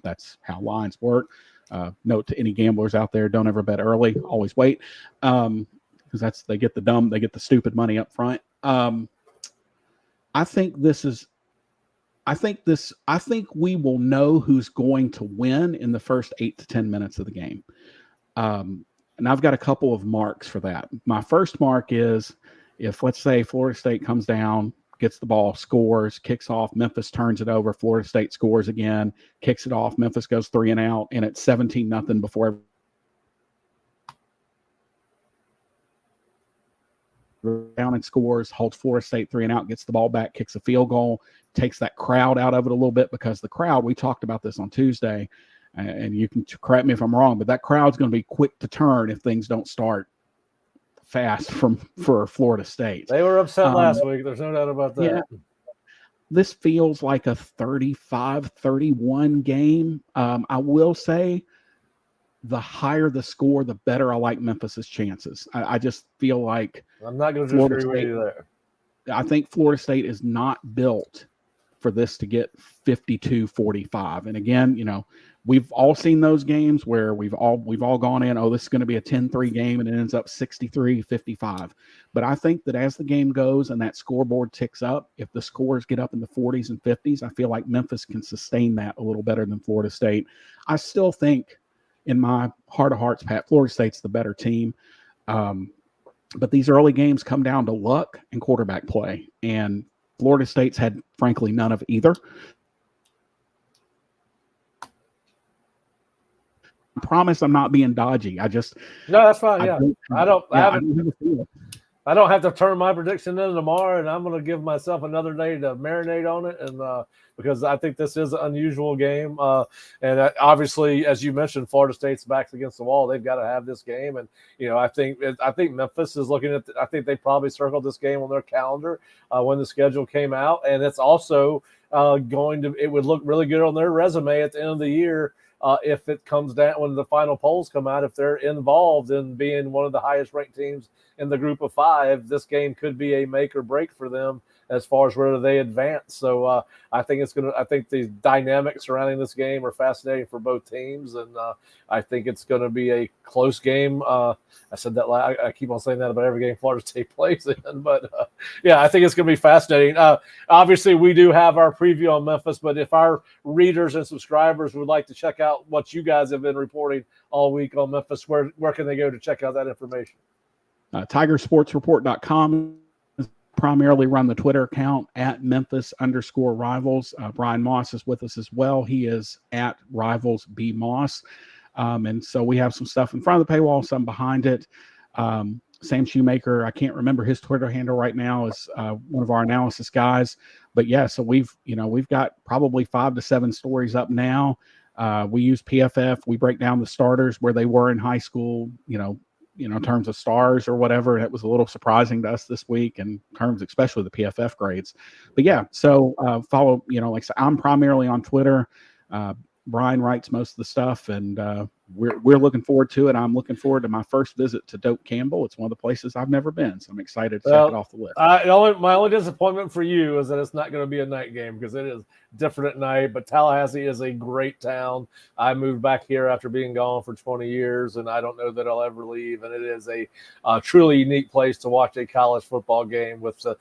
that's how lines work. Note to any gamblers out there, don't ever bet early. Always wait. Because they get the stupid money up front. I think we will know who's going to win in the first 8 to 10 minutes of the game. And I've got a couple of marks for that. My first mark is if, let's say, Florida State comes down, gets the ball, scores, kicks off, Memphis turns it over, Florida State scores again, kicks it off, Memphis goes 3 and out, and it's 17-0 before down and scores, holds Florida State 3 and out, gets the ball back, kicks a field goal, takes that crowd out of it a little bit, because the crowd, we talked about this on Tuesday, and you can correct me if I'm wrong, but that crowd's going to be quick to turn if things don't start fast for Florida State. They were upset last week. There's no doubt about that. Yeah. this feels like a 35-31 game. I will say the higher the score, the better I like Memphis's chances. I just feel like I'm not going to disagree with you there. I think Florida State is not built for this to get 52-45. And again, you know, we've all seen those games where we've all gone in, oh, this is going to be a 10-3 game, and it ends up 63-55. But I think that as the game goes and that scoreboard ticks up, if the scores get up in the 40s and 50s, I feel like Memphis can sustain that a little better than Florida State. I still think, in my heart of hearts, Pat, Florida State's the better team. But these early games come down to luck and quarterback play. And Florida State's had, frankly, none of either. I promise I'm not being dodgy. No, that's fine. Yeah. I don't have to turn my prediction in tomorrow, and I'm going to give myself another day to marinate on it, and because I think this is an unusual game. And obviously, as you mentioned, Florida State's backs against the wall. They've got to have this game, and you know, I think Memphis is looking at. I think they probably circled this game on their calendar when the schedule came out, and it's also it would look really good on their resume at the end of the year. If it comes down when the final polls come out, if they're involved in being one of the highest ranked teams in the group of 5, this game could be a make or break for them as far as whether they advance. So I think the dynamics surrounding this game are fascinating for both teams, and I think it's going to be a close game. I said that I keep on saying that about every game Florida State plays in, but yeah, I think it's going to be fascinating. Obviously, we do have our preview on Memphis, but if our readers and subscribers would like to check out what you guys have been reporting all week on Memphis, where can they go to check out that information? TigerSportsReport.com. Primarily run the Twitter account at Memphis_Rivals. Brian Moss is with us as well. He is at RivalsBMoss. And so we have some stuff in front of the paywall, some behind it. Sam Shoemaker, I can't remember his Twitter handle right now, is one of our analysis guys. But yeah, so we've got probably 5 to 7 stories up now. We use PFF. We break down the starters where they were in high school, in terms of stars or whatever. And it was a little surprising to us this week in terms, especially the PFF grades. But yeah, so follow, like I said, I'm primarily on Twitter. Brian writes most of the stuff, and we're looking forward to it. I'm looking forward to my first visit to Doak Campbell. It's one of the places I've never been, so I'm excited to check it off the list. My only disappointment for you is that it's not going to be a night game, because it is different at night. But Tallahassee is a great town. I moved back here after being gone for 20 years, and I don't know that I'll ever leave. And it is a truly unique place to watch a college football game with the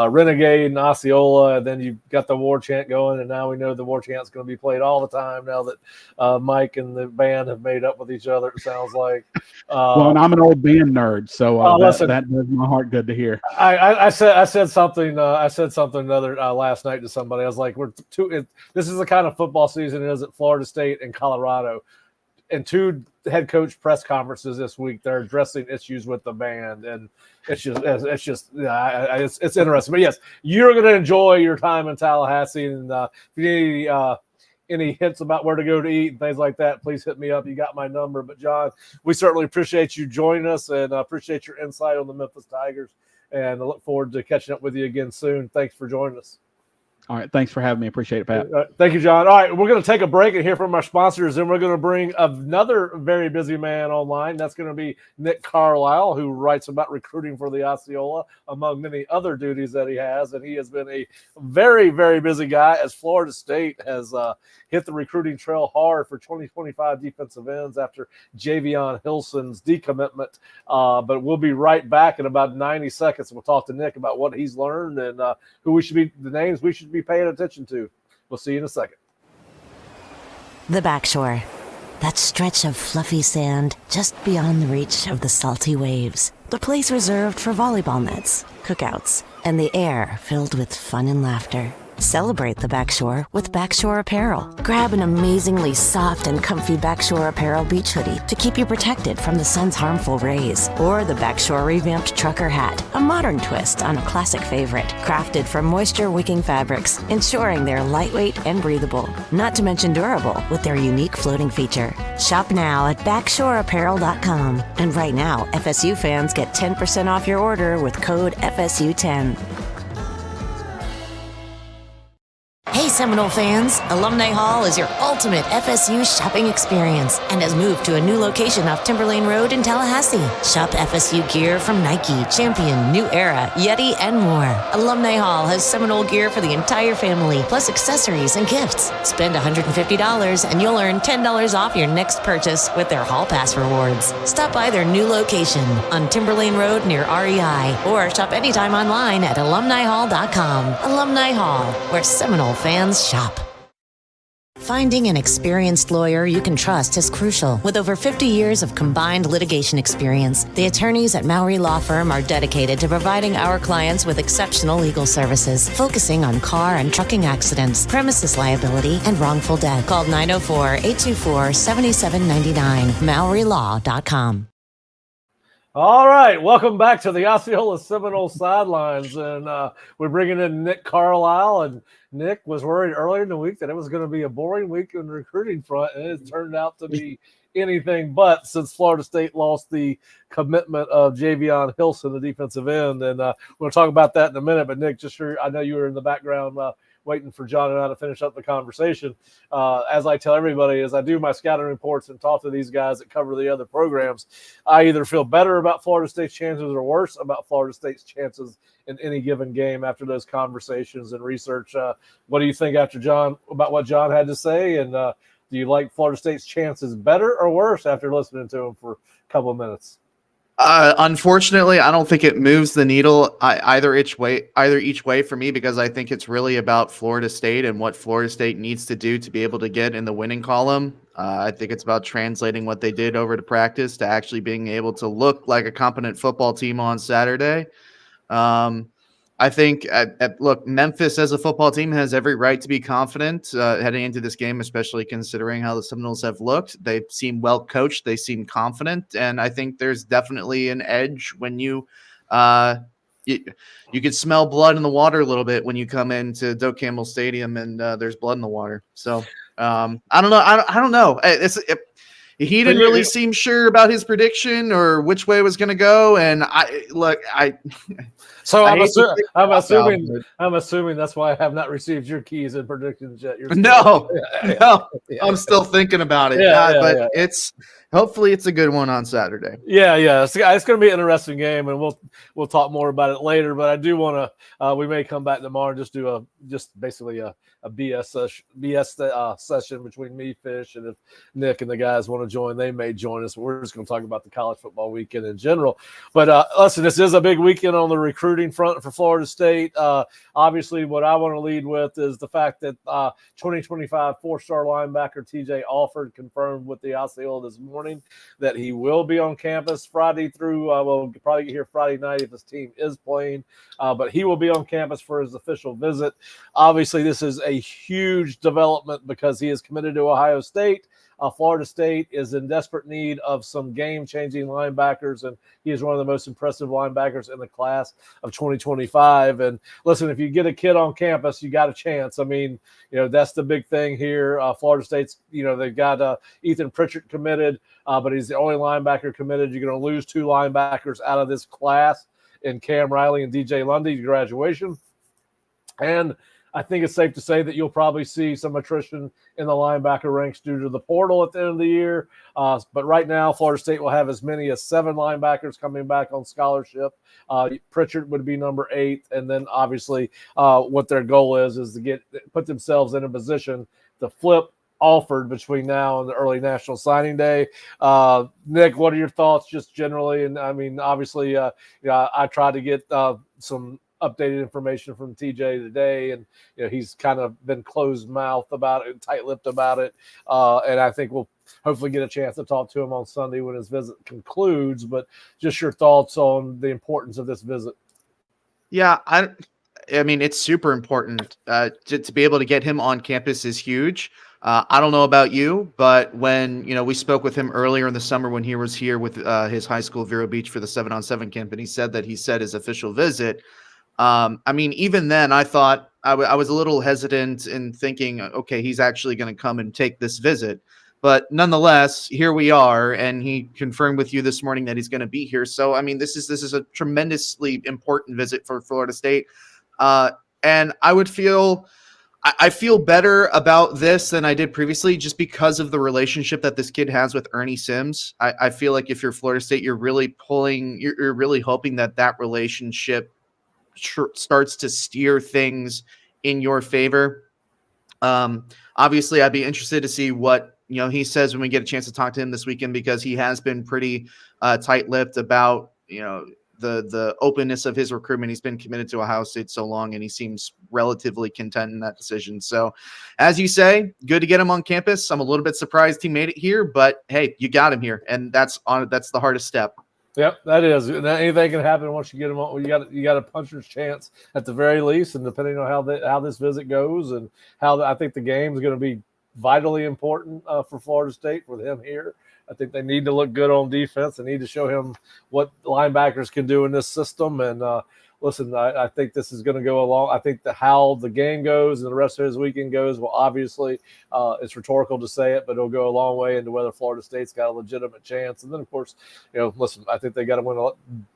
Renegade and Osceola. And then you've got the war chant going, and now we know the war chant's going to be played all the time now that Mike and the band have made up with each other, it sounds like. Well, and I'm an old band nerd, so that does my heart good to hear. I said something last night to somebody. I was like, this is the kind of football season it is at Florida State and Colorado. And 2 head coach press conferences this week, they're addressing issues with the band, and it's interesting. But yes, you're going to enjoy your time in Tallahassee, and if you need any hints about where to go to eat and things like that, please hit me up. You got my number. But John, we certainly appreciate you joining us, and appreciate your insight on the Memphis Tigers, and I look forward to catching up with you again soon. Thanks for joining us. All right. Thanks for having me. Appreciate it, Pat. Thank you, John. All right. We're going to take a break and hear from our sponsors, and we're going to bring another very busy man online. That's going to be Nick Carlisle, who writes about recruiting for the Osceola, among many other duties that he has. And he has been a very, very busy guy, as Florida State has hit the recruiting trail hard for 2025 defensive ends after Javion Hilson's decommitment. But we'll be right back in about 90 seconds. We'll talk to Nick about what he's learned and the names we should be paying attention to. We'll see you in a second. The Backshore. That stretch of fluffy sand just beyond the reach of the salty waves. The place reserved for volleyball nets, cookouts, and the air filled with fun and laughter. Celebrate the Backshore with Backshore Apparel. Grab an amazingly soft and comfy Backshore Apparel beach hoodie to keep you protected from the sun's harmful rays. Or the Backshore revamped trucker hat, a modern twist on a classic favorite. Crafted from moisture-wicking fabrics, ensuring they're lightweight and breathable. Not to mention durable with their unique floating feature. Shop now at BackshoreApparel.com. And right now, FSU fans get 10% off your order with code FSU10. Seminole fans, Alumni Hall is your ultimate FSU shopping experience and has moved to a new location off Timberlane Road in Tallahassee. Shop FSU gear from Nike, Champion, New Era, Yeti, and more. Alumni Hall has Seminole gear for the entire family, plus accessories and gifts. Spend $150 and you'll earn $10 off your next purchase with their Hall Pass rewards. Stop by their new location on Timberlane Road near REI or shop anytime online at alumnihall.com. Alumni Hall, where Seminole fans shop. Finding an experienced lawyer you can trust is crucial. With over 50 years of combined litigation experience, the attorneys at Mowry Law Firm are dedicated to providing our clients with exceptional legal services, focusing on car and trucking accidents, premises liability, and wrongful death. Call 904-824-7799, MowryLaw.com. All right, welcome back to the Osceola Seminole Sidelines, and we're bringing in Nick Carlisle. And Nick was worried earlier in the week that it was going to be a boring week in the recruiting front, and it turned out to be anything but, since Florida State lost the commitment of Javion Hilson, the defensive end. And we'll talk about that in a minute. But Nick, just sure, I know you were in the background waiting for John and I to finish up the conversation. As I tell everybody, as I do my scouting reports and talk to these guys that cover the other programs, I either feel better about Florida State's chances or worse about Florida State's chances in any given game after those conversations and research. What do you think about what John had to say? And do you like Florida State's chances better or worse after listening to him for a couple of minutes? Unfortunately, I don't think it moves the needle either each way for me, because I think it's really about Florida State and what Florida State needs to do to be able to get in the winning column. I think it's about translating what they did over to practice to actually being able to look like a competent football team on Saturday. I think, look, Memphis as a football team has every right to be confident heading into this game, especially considering how the Seminoles have looked. They seem well coached. They seem confident. And I think there's definitely an edge when you could smell blood in the water a little bit when you come into Doak Campbell Stadium and there's blood in the water. So I don't know. I don't know. He didn't really seem sure about his prediction or which way it was going to go. And I'm assuming that's why I have not received your keys and predictions yet. No, I'm still thinking about it. Hopefully it's a good one on Saturday. Yeah. It's going to be an interesting game, and we'll talk more about it later. But I do want to. We may come back tomorrow and just do basically a BS session between me, Fish, and if Nick and the guys want to join, they may join us. We're just going to talk about the college football weekend in general. But listen, this is a big weekend on the recruiting front for Florida State. Obviously, what I want to lead with is the fact that 2025 four-star linebacker TJ Alford confirmed with the Osceola this morning that he will be on campus Friday through, we'll probably get here Friday night if his team is playing, but he will be on campus for his official visit. Obviously, this is a huge development because he is committed to Ohio State. Florida State is in desperate need of some game-changing linebackers, and he is one of the most impressive linebackers in the class of 2025. And listen, if you get a kid on campus, you got a chance. I mean, that's the big thing here. Florida State's, they've got Ethan Pritchard committed, but he's the only linebacker committed. You're going to lose two linebackers out of this class in Cam Riley and DJ Lundy to graduation. And I think it's safe to say that you'll probably see some attrition in the linebacker ranks due to the portal at the end of the year. But right now, Florida State will have as many as 7 linebackers coming back on scholarship. Pritchard would be number 8. And then obviously what their goal is to put themselves in a position to flip Alford between now and the early National Signing Day. Nick, what are your thoughts just generally? And I mean, obviously, I tried to get some updated information from TJ today, and he's kind of been closed-mouthed about it, tight-lipped about it, and I think we'll hopefully get a chance to talk to him on Sunday when his visit concludes. But just your thoughts on the importance of this visit. Yeah, I mean, it's super important. To be able to get him on campus is huge. I don't know about you, but when we spoke with him earlier in the summer when he was here with his high school, Vero Beach, for the 7-on-7 camp, and he said his official visit. I mean, even then, I thought I was a little hesitant in thinking, okay, he's actually going to come and take this visit. But nonetheless, here we are, and he confirmed with you this morning that he's going to be here. So, I mean, this is a tremendously important visit for Florida State. And I would feel I feel better about this than I did previously just because of the relationship that this kid has with Ernie Sims. I feel like if you're Florida State, you're really hoping that relationship starts to steer things in your favor. Obviously, I'd be interested to see what he says when we get a chance to talk to him this weekend, because he has been pretty tight-lipped about the openness of his recruitment. He's been committed to Ohio State so long, and he seems relatively content in that decision. So, as you say, good to get him on campus. I'm a little bit surprised he made it here, but hey, you got him here, and that's the hardest step. Yep, that is. Anything can happen once you get them on. You got a puncher's chance at the very least, and depending on how this visit goes and I think the game is going to be vitally important for Florida State with him here. I think they need to look good on defense. They need to show him what linebackers can do in this system. And listen, I think this is going to go along. I think how the game goes and the rest of his weekend goes, well, obviously it's rhetorical to say it, but it'll go a long way into whether Florida State's got a legitimate chance. And then, of course, listen, I think they got to win a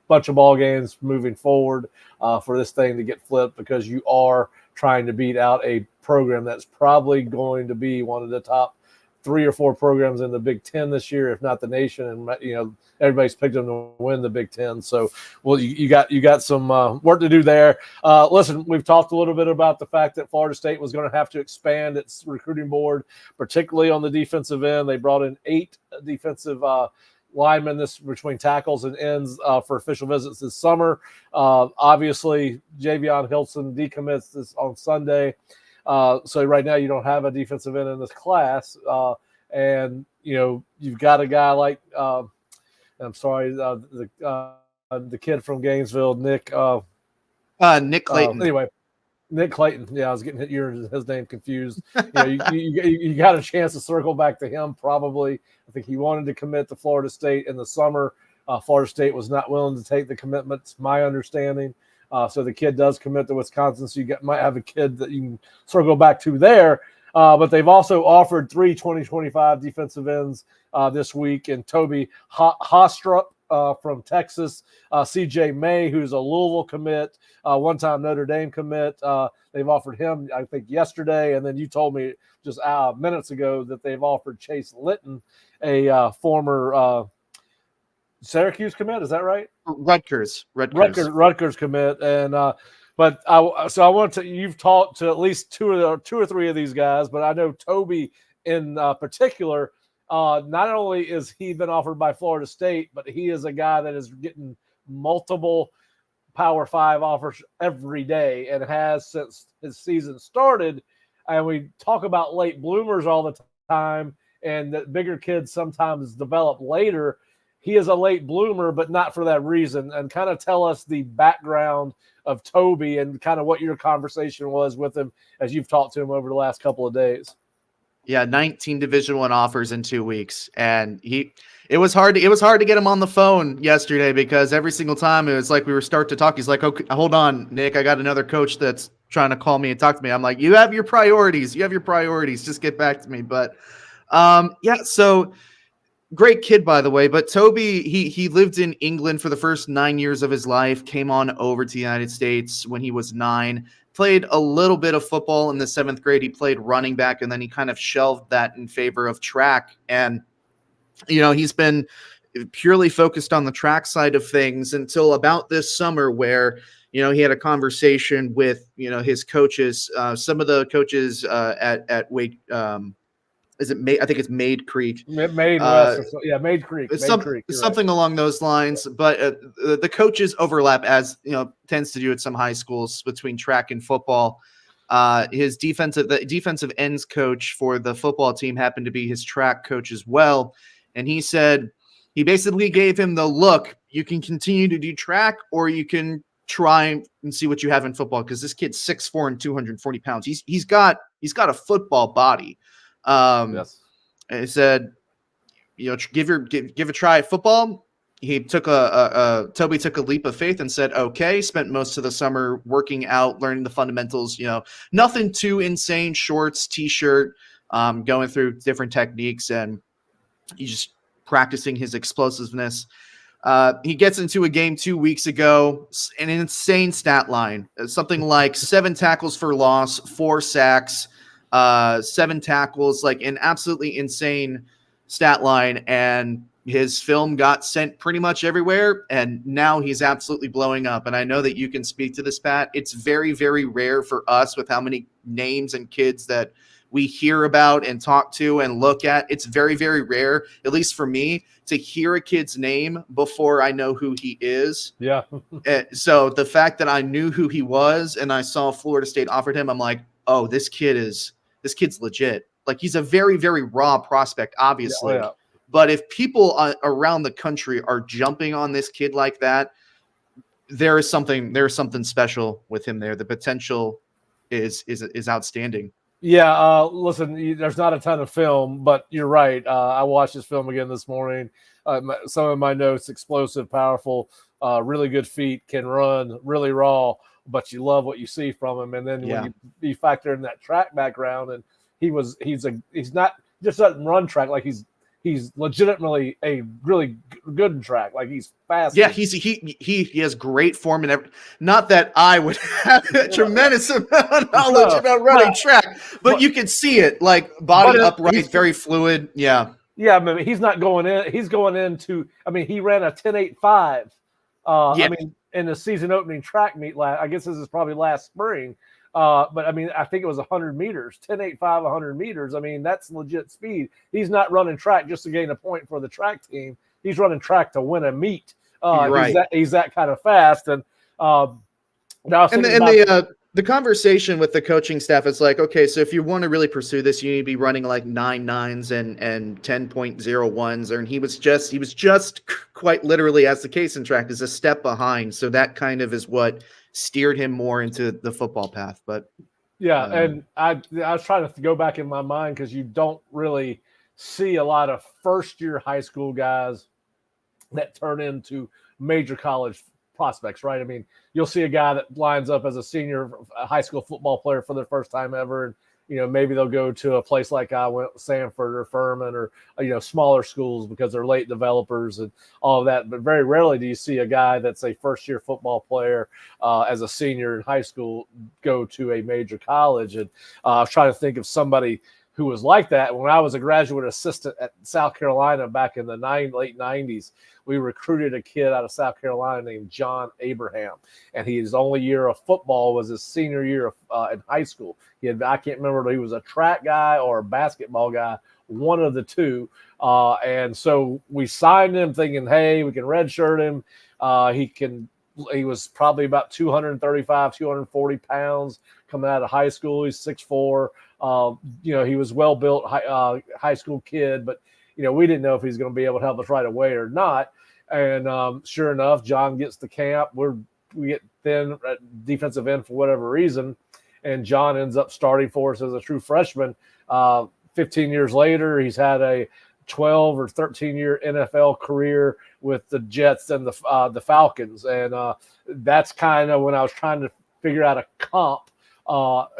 bunch of ball games moving forward for this thing to get flipped, because you are trying to beat out a program that's probably going to be one of the top 3 or 4 programs in the Big Ten this year, if not the nation. And everybody's picked them to win the Big Ten. So, well, you got some work to do there. Listen, we've talked a little bit about the fact that Florida State was going to have to expand its recruiting board, particularly on the defensive end. They brought in 8 defensive linemen between tackles and ends for official visits this summer. Obviously, Javion Hilson decommits this on Sunday. So right now you don't have a defensive end in this class. And, you've got a guy like, I'm sorry, the kid from Gainesville, Nick Clayton. Anyway, Nick Clayton. Yeah, I was getting his name confused. You got a chance to circle back to him probably. I think he wanted to commit to Florida State in the summer. Florida State was not willing to take the commitment, it's my understanding. So the kid does commit to Wisconsin. So might have a kid that you can circle back to there. But they've also offered 3 2025 defensive ends this week, and Toby Hostrup from Texas, CJ May, who's a Louisville commit, one-time Notre Dame commit. They've offered him, I think, yesterday, and then you told me just minutes ago that they've offered Chase Litton, a former Syracuse commit. Is that right? Rutgers commit. And but I want to. You've talked to at least two or three of these guys, but I know Toby in particular. Not only is he been offered by Florida State, but he is a guy that is getting multiple Power 5 offers every day, and has since his season started. And we talk about late bloomers all the time, and that bigger kids sometimes develop later. He is a late bloomer, but not for that reason. And kind of tell us the background of Toby and kind of what your conversation was with him as you've talked to him over the last couple of days. Yeah, 19 Division I offers in 2 weeks, and it was hard to get him on the phone yesterday, because every single time it was like we were start to talk, he's like, "Okay, hold on, Nick, I got another coach that's trying to call me and talk to me." I'm like, "You have your priorities. Just get back to me." But yeah, so. Great kid, by the way, but Toby, he lived in England for the first 9 years of his life, came on over to the United States when he was 9, played a little bit of football in the 7th grade. He played running back, and then he kind of shelved that in favor of track. And, he's been purely focused on the track side of things until about this summer, where, he had a conversation with, his coaches, some of the coaches at Wake, is it May? I think it's Made Creek. Made Creek. Something along those lines. But the coaches overlap, as tends to do at some high schools, between track and football. His defensive ends coach for the football team happened to be his track coach as well. And he said he basically gave him the look: you can continue to do track, or you can try and see what you have in football, because this kid's 6'4" and 240 pounds. He's got a football body. Yes. And he said, give a try at football. He took Toby took a leap of faith and said, okay, spent most of the summer working out, learning the fundamentals, nothing too insane, shorts, t-shirt, going through different techniques, and he's just practicing his explosiveness. He gets into a game 2 weeks ago, an insane stat line, something like 7 tackles for loss, 4 sacks, 7 tackles, like an absolutely insane stat line. And his film got sent pretty much everywhere, and now he's absolutely blowing up. And I know that you can speak to this, Pat. It's very, very rare for us with how many names and kids that we hear about and talk to and look at. It's very, very rare, at least for me, to hear a kid's name before I know who he is. Yeah. So the fact that I knew who he was and I saw Florida State offered him, I'm like, oh, this kid's legit. Like, he's a very, very raw prospect, obviously. Yeah. But if people around the country are jumping on this kid like that, there's something special with him there. The potential is outstanding. Yeah, listen, there's not a ton of film, but you're right. I watched this film again this morning. Some of my notes: explosive, powerful, really good feet, can run, really raw. But you love what you see from him. And then when you factor in that track background, and he's not just doesn't run track, like he's legitimately a really good in track. Like, he's fast. Yeah, he has great form and everything. Not that I would have a tremendous amount of knowledge about running track, but you can see it, like, body upright, very fluid. Yeah. Yeah, I mean, he's not going in. He's going into. I mean, he ran a 10.85. I mean, in the season opening track meet I guess this is probably last spring. But I mean, I think it was 100 meters, 10.85, 100 meters. I mean, that's legit speed. He's not running track just to gain a point for the track team. He's running track to win a meet. Right. He's that kind of fast. And now, the conversation with the coaching staff is like, okay, so if you want to really pursue this, you need to be running like 9.9s and 10.01s. And he was just quite literally, as the case in track, is a step behind. So that kind of is what steered him more into the football path. But yeah, and I was trying to go back in my mind, because you don't really see a lot of first-year high school guys that turn into major college prospects, right? I mean, you'll see a guy that lines up as a senior high school football player for their first time ever, and maybe they'll go to a place like I went, Sanford or Furman, or smaller schools, because they're late developers and all of that. But very rarely do you see a guy that's a first-year football player as a senior in high school go to a major college. And I was trying to think of somebody who was like that. When I was a graduate assistant at South Carolina back in the late 90s, we recruited a kid out of South Carolina named John Abraham, and his only year of football was his senior year in high school. I can't remember if he was a track guy or a basketball guy, one of the two. And so we signed him thinking, hey, we can redshirt him. He was probably about 235, 240 pounds coming out of high school. He's 6'4". He was well-built high school kid, but, we didn't know if he's going to be able to help us right away or not. And sure enough, John gets to camp. We get thin at defensive end for whatever reason, and John ends up starting for us as a true freshman. 15 years later, he's had a 12 or 13-year NFL career with the Jets and the Falcons. And that's kind of when I was trying to figure out a comp.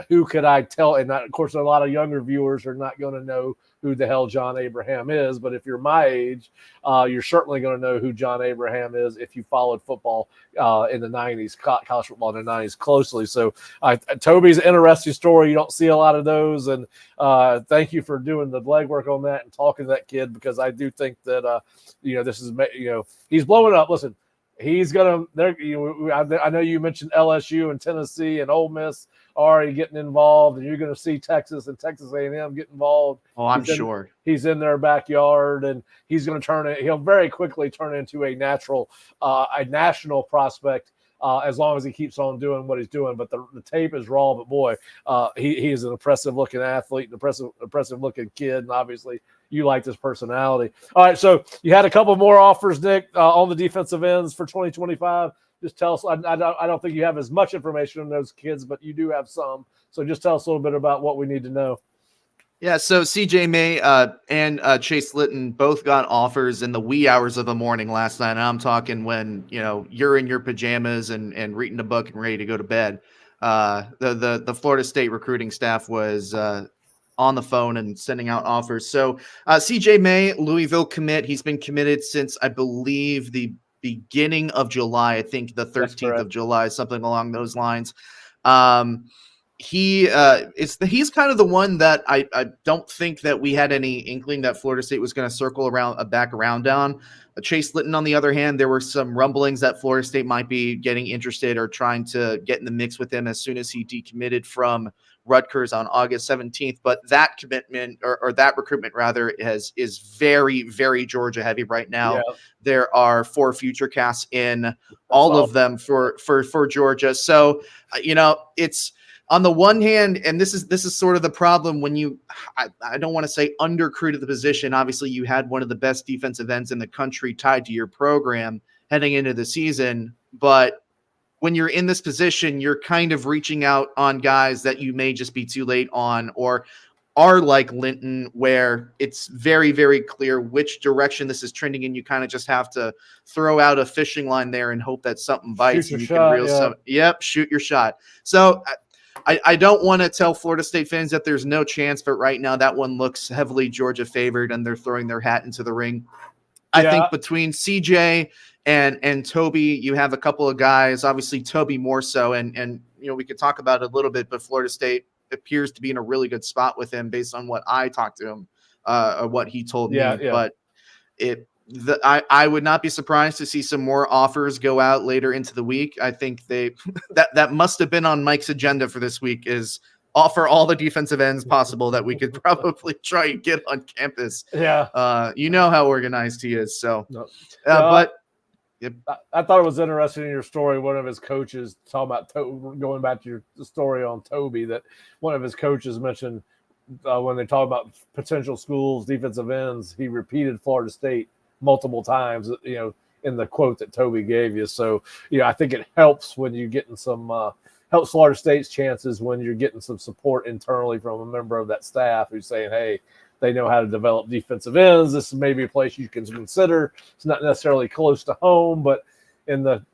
Who could I tell? And of course, a lot of younger viewers are not going to know who the hell John Abraham is. But if you're my age, you're certainly going to know who John Abraham is if you followed football in the 90s, college football in the 90s closely. So Toby's an interesting story. You don't see a lot of those. And thank you for doing the legwork on that and talking to that kid, because I do think that, this is, he's blowing up. Listen, he's going to, I know you mentioned LSU and Tennessee and Ole Miss already getting involved, and you're going to see Texas and Texas A&M get involved. Oh, I'm sure. He's in their backyard, and he's going to he'll very quickly turn into a national prospect as long as he keeps on doing what he's doing. But the tape is raw, but boy, he is an impressive looking athlete, an impressive looking kid, and obviously you like his personality. All right, so you had a couple more offers, Nick, on the defensive ends for 2025. Just tell us. I don't think you have as much information on those kids, but you do have some. So just tell us a little bit about what we need to know. Yeah, so CJ May and Chase Litton both got offers in the wee hours of the morning last night. And I'm talking when you're in your pajamas and reading a book and ready to go to bed. The Florida State recruiting staff was on the phone and sending out offers. So CJ May, Louisville commit. He's been committed since, I believe, the beginning of July. I think the 13th of July, something along those lines. He's kind of the one that I don't think that we had any inkling that Florida State was going to circle back around on. Chase Litton, on the other hand, there were some rumblings that Florida State might be getting interested or trying to get in the mix with him as soon as he decommitted from Rutgers on August 17th. But that commitment or that recruitment rather is very, very Georgia heavy right now. Yeah. There are 4 future casts in, all of them for Georgia. So, it's, on the one hand, and this is sort of the problem when I don't want to say under-recruited the position. Obviously, you had one of the best defensive ends in the country tied to your program heading into the season. But when you're in this position, you're kind of reaching out on guys that you may just be too late on, or are like Linton, where it's very, very clear which direction this is trending, and you kind of just have to throw out a fishing line there and hope that something bites. Shoot your shot, Yep, shoot your shot. So I don't want to tell Florida State fans that there's no chance, but right now that one looks heavily Georgia favored, and they're throwing their hat into the ring. I think between CJ and Toby, you have a couple of guys, obviously Toby more so, and we could talk about it a little bit, but Florida State appears to be in a really good spot with him based on what I talked to him, or what he told me. But I would not be surprised to see some more offers go out later into the week. I think that must have been on Mike's agenda for this week, is offer all the defensive ends possible that we could probably try and get on campus. Yeah. You know how organized he is. So, but I thought it was interesting in your story. One of his coaches talking about going back to the story on Toby, that one of his coaches mentioned when they talk about potential schools, defensive ends, he repeated Florida State multiple times, in the quote that Toby gave you. So, I think it helps when you're getting some, helps Florida State's chances when you're getting some support internally from a member of that staff who's saying, hey, they know how to develop defensive ends. This is maybe a place you can consider. It's not necessarily close to home, but in the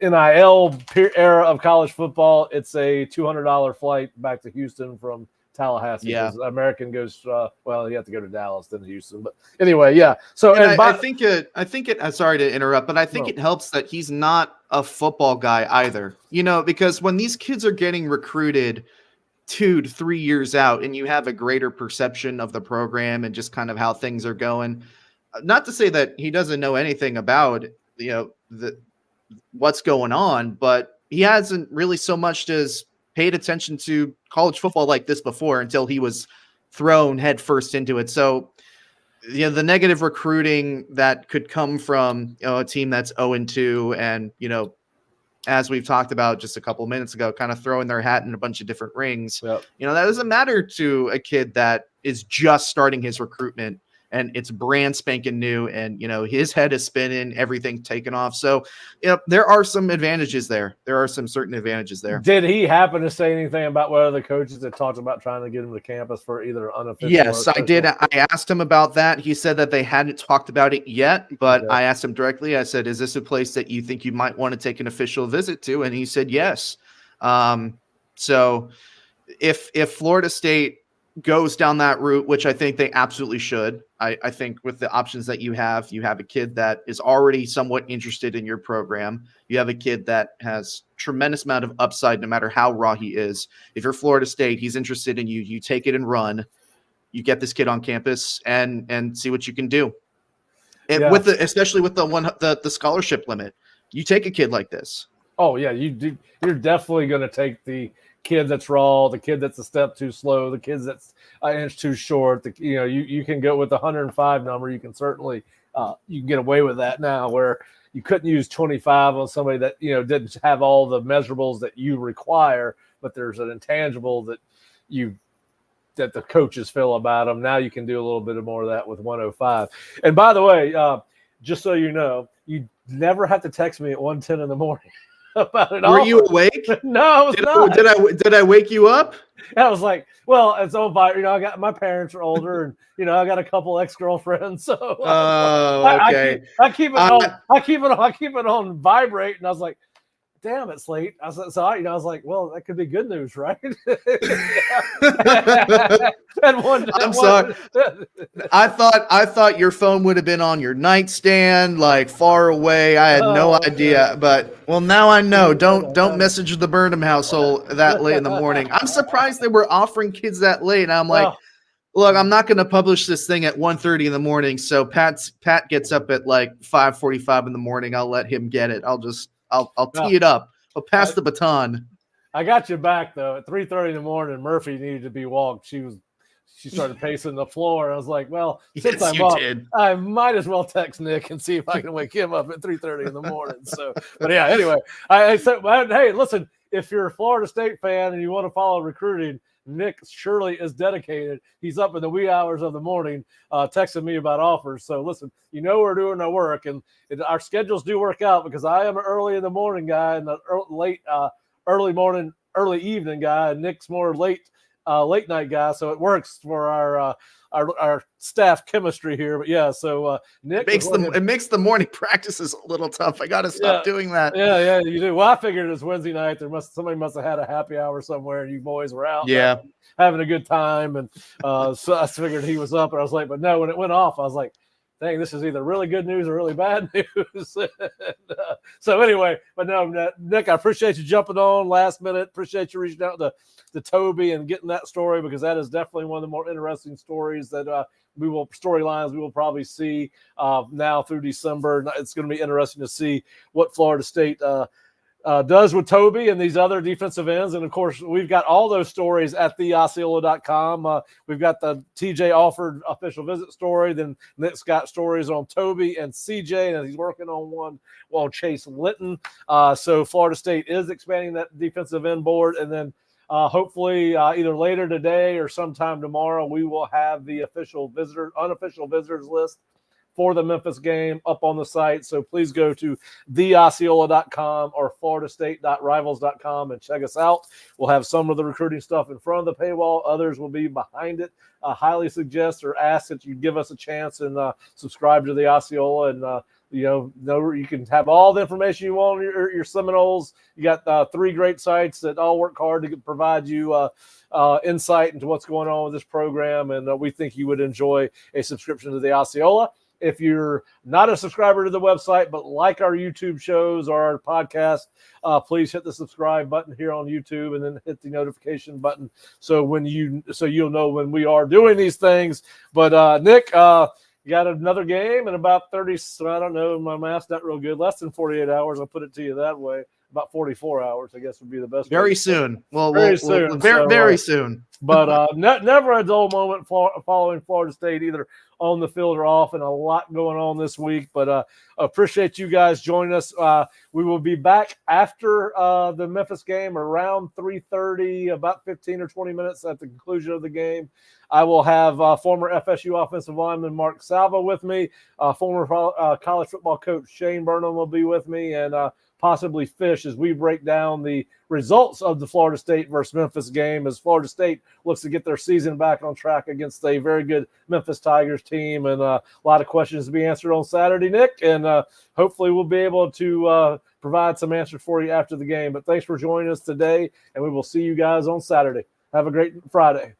NIL era of college football, it's a $200 flight back to Houston from Tallahassee. Yeah, American goes. You have to go to Dallas, then Houston. But anyway, yeah. So, I think it. Sorry to interrupt, but I think it helps that he's not a football guy either. Because when these kids are getting recruited 2 to 3 years out, and you have a greater perception of the program and just kind of how things are going. Not to say that he doesn't know anything about what's going on, but he hasn't really so much as paid attention to college football like this before until he was thrown headfirst into it. So, the negative recruiting that could come from a team that's 0-2 and, as we've talked about just a couple of minutes ago, kind of throwing their hat in a bunch of different rings. Yep. That doesn't matter to a kid that is just starting his recruitment and it's brand spanking new, and his head is spinning, everything taken off. So there are some advantages there. There are some certain advantages there. Did he happen to say anything about what other coaches that talked about trying to get him to campus for either unofficial? Yes, I did. I asked him about that. He said that they hadn't talked about it yet, but I asked him directly. I said, is this a place that you think you might want to take an official visit to? And he said yes. So if Florida State goes down that route, which I think they absolutely should. I think with the options that you have a kid that is already somewhat interested in your program. You have a kid that has tremendous amount of upside, no matter how raw he is. If you're Florida State, he's interested in you. You take it and run. You get this kid on campus and see what you can do. And especially with the scholarship limit, you take a kid like this. Oh yeah, you do. You're definitely going to take the kid that's raw, the kid that's a step too slow, the kid that's an inch too short. You can go with the 105 number. You can certainly you can get away with that now, where you couldn't use 25 on somebody that didn't have all the measurables that you require, but there's an intangible that the coaches feel about them. Now you can do a little bit more of that with 105. And by the way, just so you know, you never have to text me at 1:10 in the morning about it. Were you awake? No, I was not. Did I wake you up? And I was like, well, it's on fire. I got my parents are older, and I got a couple ex-girlfriends, so okay. I keep it on. I keep it on vibrate, and I was like, damn, it's late. I was like, well, that could be good news, right? I'm sorry. I thought your phone would have been on your nightstand, like far away. I had no idea, but well, now I know. Don't message the Burnham household that late in the morning. I'm surprised they were offering kids that late. And I'm like, look, I'm not going to publish this thing at 1:30 in the morning. So Pat gets up at like 5:45 in the morning. I'll let him get it. I'll tee it up. I'll pass the baton. I got you back though. At 3:30 in the morning, Murphy needed to be walked. She started pacing the floor. I was like, well, since I'm up, I might as well text Nick and see if I can wake him up at 3:30 in the morning. So, but yeah, anyway, I said, hey, listen, if you're a Florida State fan and you want to follow recruiting, Nick surely is dedicated. He's up in the wee hours of the morning texting me about offers. So listen, we're doing our work, and our schedules do work out because I am an early in the morning guy and the early morning, early evening guy, and Nick's more late night guy. So it works for our staff chemistry here. But yeah, so Nick, it makes the morning practices a little tough. I got to stop doing that. Yeah, you do. Well, I figured it's Wednesday night. Somebody must have had a happy hour somewhere, and you boys were out. Yeah, having a good time, and so I figured he was up. And I was like, but no, when it went off, I was like, dang, this is either really good news or really bad news. So anyway, but no, Nick, I appreciate you jumping on last minute. Appreciate you reaching out to Toby and getting that story, because that is definitely one of the more interesting stories that storylines we will probably see now through December. It's going to be interesting to see what Florida State does with Toby and these other defensive ends. And of course, we've got all those stories at theosceola.com. We've got the TJ Alford official visit story. Then Nick's got stories on Toby and CJ, and he's working on one on Chase Litton. So Florida State is expanding that defensive end board. And then hopefully either later today or sometime tomorrow, we will have the unofficial visitors list for the Memphis game up on the site. So please go to theosceola.com or floridastate.rivals.com and check us out. We'll have some of the recruiting stuff in front of the paywall. Others will be behind it. Highly suggest or ask that you give us a chance and subscribe to the Osceola, and you can have all the information you want on your Seminoles. You got 3 great sites that all work hard to provide you insight into what's going on with this program, and we think you would enjoy a subscription to the Osceola. If you're not a subscriber to the website but like our YouTube shows or our podcast, please hit the subscribe button here on YouTube and then hit the notification button so you'll know when we are doing these things. But Nick, you got another game in about 30, I don't know, my math's not real good, less than 48 hours. I'll put it to you that way. About 44 hours, I guess, would be the best. Very soon. Very soon. Very soon. But never a dull moment following Florida State, either on the field or off, and a lot going on this week. But appreciate you guys joining us. We will be back after the Memphis game around 3:30, about 15 or 20 minutes at the conclusion of the game. I will have former FSU offensive lineman Mark Salva with me. Former college football coach Shane Burnham will be with me, and possibly Fish, as we break down the results of the Florida State versus Memphis game, as Florida State looks to get their season back on track against a very good Memphis Tigers team. And a lot of questions to be answered on Saturday, Nick, and hopefully we'll be able to provide some answers for you after the game. But thanks for joining us today, and we will see you guys on Saturday. Have a great Friday.